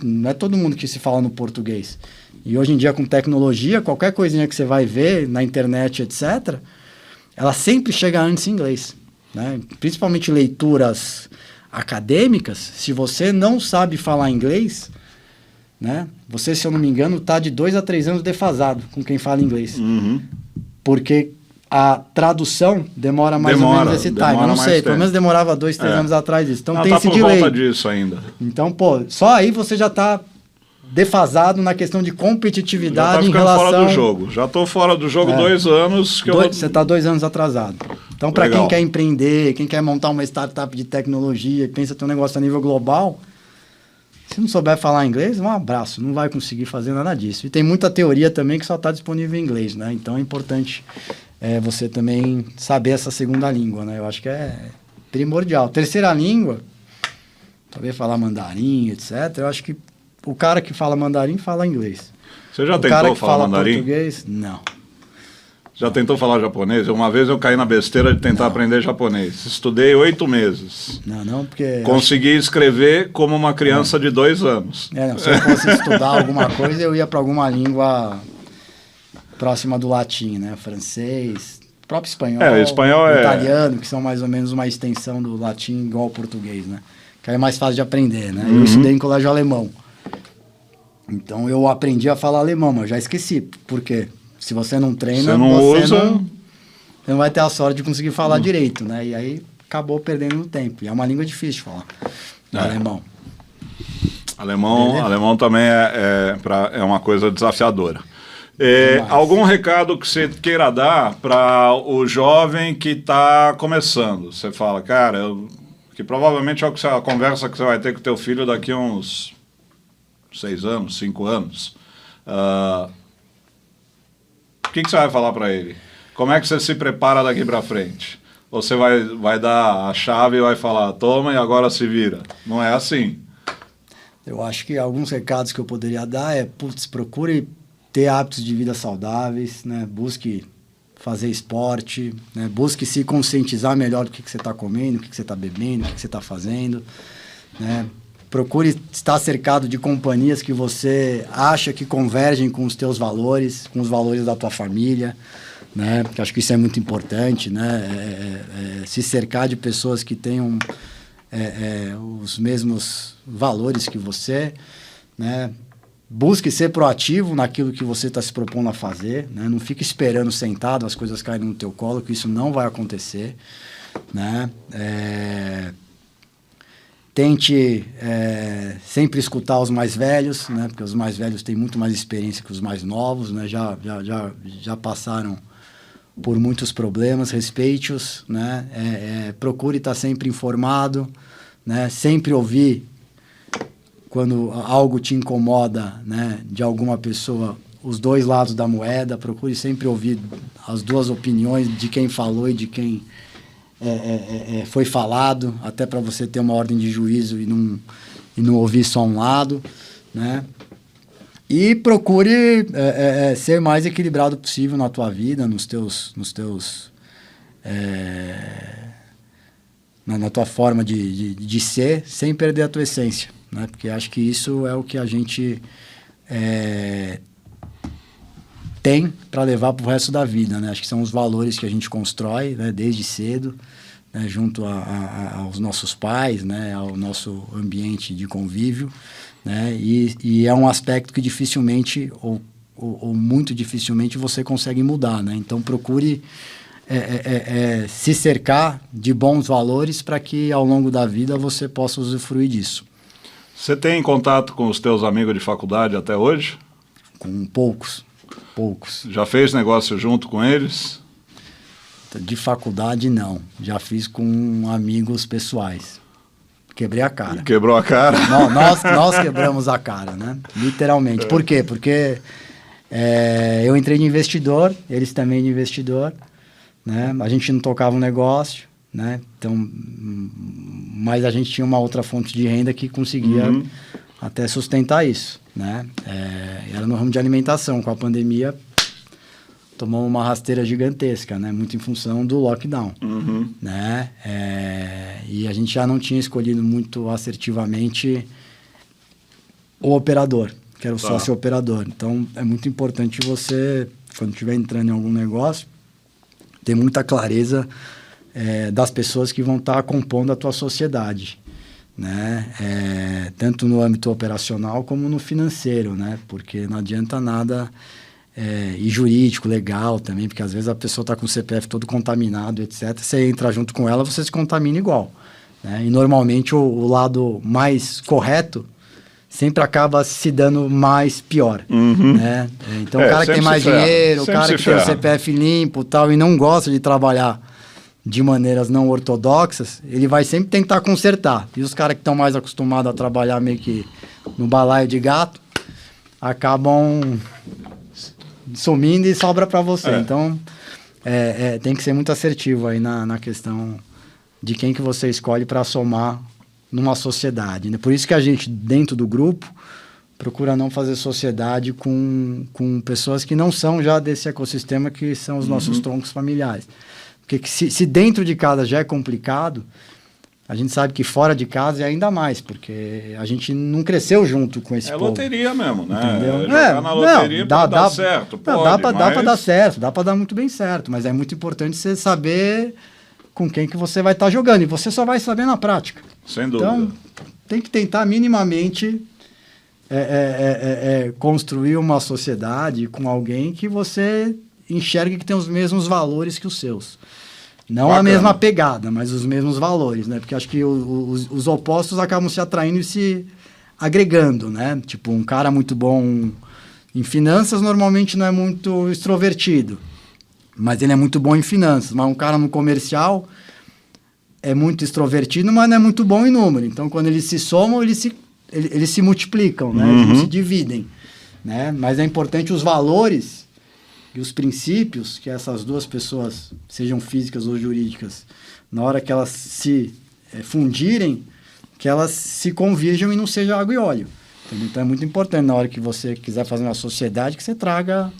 não é todo mundo que se fala no português. E hoje em dia, com tecnologia, qualquer coisinha que você vai ver na internet, etc., ela sempre chega antes em inglês, né? Principalmente leituras acadêmicas, se você não sabe falar inglês, né? Você, se eu não me engano, está de 2 a 3 anos defasado com quem fala inglês. Porque a tradução demora mais ou menos esse time. Eu não sei, pelo menos demorava 2, 3 anos atrás disso. Então tem esse delay. Tá por volta disso ainda. Então, pô, só aí você já está defasado na questão de competitividade em relação... fora do jogo. Já estou fora do jogo 2 anos. Você está 2 anos atrasado. Então, para quem quer empreender, quem quer montar uma startup de tecnologia, pensa ter um negócio a nível global, se não souber falar inglês, um abraço, não vai conseguir fazer nada disso. E tem muita teoria também que só está disponível em inglês, né? Então é importante você também saber essa segunda língua, né? Eu acho que é primordial. Terceira língua, talvez falar mandarim, etc. Eu acho que o cara que fala mandarim fala inglês. Você já tentou cara que falar fala mandarim? Português, não. Já tentou falar japonês? Uma vez eu caí na besteira de tentar aprender japonês. Estudei 8 meses. Não, porque... Consegui escrever como uma criança de 2 anos. Não, se eu fosse estudar alguma coisa, eu ia para alguma língua próxima do latim, né? Francês, próprio espanhol, italiano, que são mais ou menos uma extensão do latim igual ao português, né? Que aí é mais fácil de aprender, né? Eu estudei em colégio alemão. Então eu aprendi a falar alemão, mas já esqueci. Por quê? Se você não treina, você não vai ter a sorte de conseguir falar direito, né? E aí acabou perdendo tempo. E é uma língua difícil de falar. Alemão. Alemão também é uma coisa desafiadora. Algum recado que você queira dar para o jovem que está começando? Você fala, cara, que provavelmente é a conversa que você vai ter com o teu filho daqui a uns 6 anos, 5 anos. O que você vai falar para ele? Como é que você se prepara daqui para frente? Ou você vai dar a chave e vai falar, toma e agora se vira? Não é assim. Eu acho que alguns recados que eu poderia dar procure ter hábitos de vida saudáveis, né? Busque fazer esporte, né? Busque se conscientizar melhor do que você está comendo, o que você está bebendo, o que você está fazendo, né? Procure estar cercado de companhias que você acha que convergem com os teus valores, com os valores da tua família, né? Porque acho que isso é muito importante, né? Se cercar de pessoas que tenham os mesmos valores que você, né? Busque ser proativo naquilo que você está se propondo a fazer, né? Não fique esperando sentado as coisas caírem no teu colo, que isso não vai acontecer, né? Tente sempre escutar os mais velhos, né? Porque os mais velhos têm muito mais experiência que os mais novos, né? Já passaram por muitos problemas, respeite-os, né? Procure estar sempre informado, né? Sempre ouvir quando algo te incomoda, né? De alguma pessoa, os dois lados da moeda. Procure sempre ouvir as duas opiniões de quem falou e de quem foi falado, até para você ter uma ordem de juízo e não ouvir só um lado, né? E procure ser mais equilibrado possível na tua vida, na tua forma de ser, sem perder a tua essência, né? Porque acho que isso é o que a gente tem para levar para o resto da vida, né? Acho que são os valores que a gente constrói, né, desde cedo, né, junto aos nossos pais, né, ao nosso ambiente de convívio, né? E é um aspecto que dificilmente ou muito dificilmente você consegue mudar, né? Então procure se cercar de bons valores para que ao longo da vida você possa usufruir disso. Você tem contato com os teus amigos de faculdade até hoje? Com poucos. Já fez negócio junto com eles? De faculdade, não. Já fiz com amigos pessoais. Quebrei a cara. Quebrou a cara? Não, nós quebramos a cara, né? Literalmente. Por quê? Porque eu entrei de investidor, eles também de investidor, né? A gente não tocava um negócio, né? Então, mas a gente tinha uma outra fonte de renda que conseguia até sustentar isso, né? Era no ramo de alimentação. Com a pandemia, tomou uma rasteira gigantesca, né? Muito em função do lockdown, né? E a gente já não tinha escolhido muito assertivamente o operador, que era o sócio operador. Então, é muito importante você, quando estiver entrando em algum negócio, ter muita clareza das pessoas que vão estar compondo a tua sociedade, né? Tanto no âmbito operacional como no financeiro, né? Porque não adianta nada... e jurídico, legal também, porque às vezes a pessoa está com o CPF todo contaminado, etc. Você entra junto com ela, você se contamina igual, né? E normalmente o lado mais correto sempre acaba se dando mais pior, né? Então o cara que tem mais dinheiro, o cara que tem o CPF limpo tal, e não gosta de trabalhar de maneiras não ortodoxas, ele vai sempre tentar consertar. E os caras que estão mais acostumados a trabalhar meio que no balaio de gato, acabam sumindo e sobra para você. Então, tem que ser muito assertivo aí na questão de quem que você escolhe para somar numa sociedade, né? Por isso que a gente, dentro do grupo, procura não fazer sociedade com pessoas que não são já desse ecossistema, que são os nossos troncos familiares. Porque se dentro de casa já é complicado, a gente sabe que fora de casa é ainda mais, porque a gente não cresceu junto com esse povo. Loteria mesmo, né? Entendeu? Jogar na loteria pode dar certo. Dá para dar certo, dá para dar muito bem certo, mas é muito importante você saber com quem que você vai estar jogando, e você só vai saber na prática. Sem dúvida. Então, tem que tentar minimamente construir uma sociedade com alguém que você enxergue que tem os mesmos valores que os seus. Não Bacana. A mesma pegada, mas os mesmos valores, né? Porque acho que os opostos acabam se atraindo e se agregando, né? Tipo, um cara muito bom em finanças normalmente não é muito extrovertido, mas ele é muito bom em finanças. Mas um cara no comercial é muito extrovertido, mas não é muito bom em número. Então, quando eles se somam, eles se multiplicam, né? Eles não se dividem, né? Mas é importante os valores e os princípios que essas duas pessoas, sejam físicas ou jurídicas, na hora que elas se fundirem, que elas se convirjam e não seja água e óleo. Entendeu? Então é muito importante, na hora que você quiser fazer uma sociedade, que você traga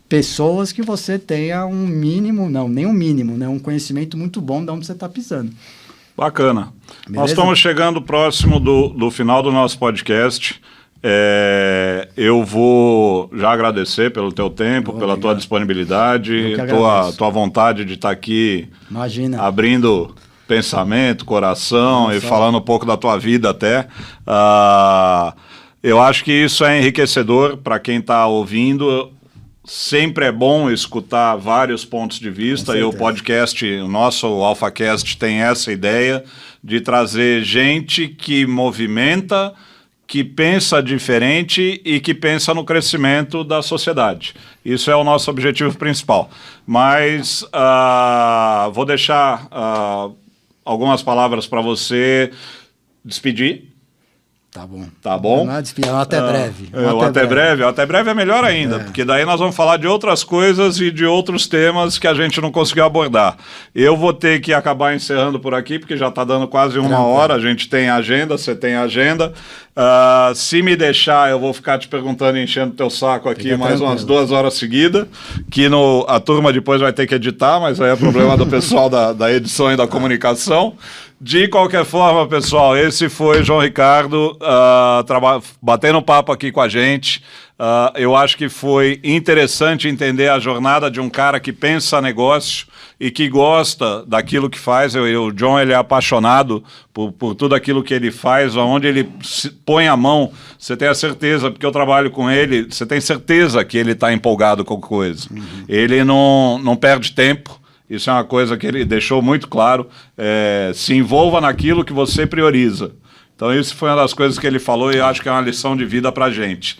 pessoas que você tenha um mínimo, não, nem um mínimo, né? Um conhecimento muito bom de onde você está pisando. Bacana. Beleza? Nós estamos chegando próximo do final do nosso podcast. Eu vou já agradecer pelo teu tempo, pela tua disponibilidade, tua vontade de estar aqui. Imagina. Abrindo pensamento, coração e falando um pouco da tua vida até. Eu acho que isso é enriquecedor para quem está ouvindo. Sempre é bom escutar vários pontos de vista, e o podcast, o nosso AlphaCast, tem essa ideia de trazer gente que movimenta, que pensa diferente e que pensa no crescimento da sociedade. Isso é o nosso objetivo principal. Mas vou deixar algumas palavras para você despedir. Tá bom. Tá bom? Até breve. Até breve é melhor ainda, porque daí nós vamos falar de outras coisas e de outros temas que a gente não conseguiu abordar. Eu vou ter que acabar encerrando por aqui, porque já está dando quase uma hora, a gente tem agenda, você tem agenda. Se me deixar, eu vou ficar te perguntando e enchendo teu saco aqui mais umas 2 horas seguidas, que a turma depois vai ter que editar, mas aí é problema do pessoal da edição e da comunicação. De qualquer forma, pessoal, esse foi João Ricardo batendo papo aqui com a gente. Eu acho que foi interessante entender a jornada de um cara que pensa negócio e que gosta daquilo que faz. O John, ele é apaixonado por tudo aquilo que ele faz, onde ele põe a mão, você tem a certeza, porque eu trabalho com ele, você tem certeza que ele está empolgado com coisa. Ele não perde tempo. Isso é uma coisa que ele deixou muito claro. Se envolva naquilo que você prioriza. Então, isso foi uma das coisas que ele falou e eu acho que é uma lição de vida para a gente.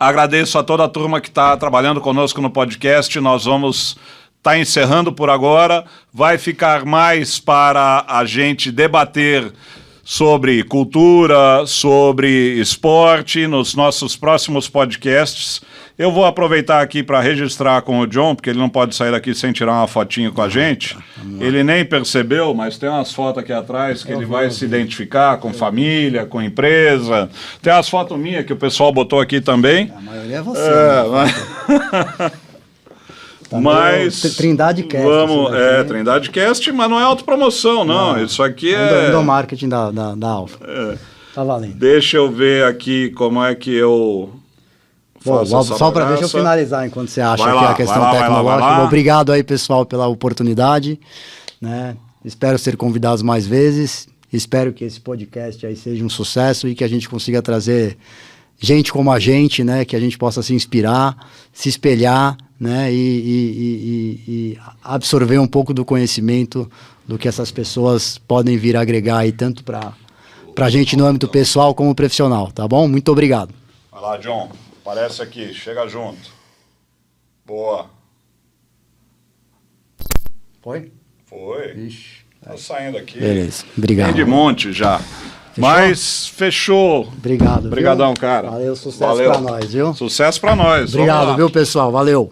Agradeço a toda a turma que está trabalhando conosco no podcast. Nós vamos estar encerrando por agora. Vai ficar mais para a gente debater sobre cultura, sobre esporte nos nossos próximos podcasts. Eu vou aproveitar aqui para registrar com o John, porque ele não pode sair daqui sem tirar uma fotinho com a gente. Ele nem percebeu, mas tem umas fotos aqui atrás que ele vai se identificar com família, com empresa. Tem umas fotos minhas que o pessoal botou aqui também. A maioria é você. Mas Trindade Cast. Trindade Cast, mas não é autopromoção, não. Isso aqui é do marketing da Alpha. Tá valendo. Deixa eu ver aqui como é que eu faço essa só para bagaça. deixa eu finalizar enquanto você acha Vai que lá, é a questão vai lá, tecnológica. vai lá. Obrigado aí, pessoal, pela oportunidade, né? Espero ser convidados mais vezes. Espero que esse podcast aí seja um sucesso e que a gente consiga trazer gente como a gente, né? Que a gente possa se inspirar, se espelhar, né? E absorver um pouco do conhecimento do que essas pessoas podem vir a agregar aí, tanto para a gente no âmbito pessoal como profissional, tá bom? Muito obrigado. Vai lá, John. Aparece aqui. Chega junto. Boa. Foi? Foi. Ixi. Tá saindo aqui. Beleza, obrigado. Tem de monte já. Mas fechou. Obrigado. Obrigadão, viu? cara. Valeu, sucesso pra nós, viu? Sucesso pra nós. Obrigado, viu, pessoal? Valeu.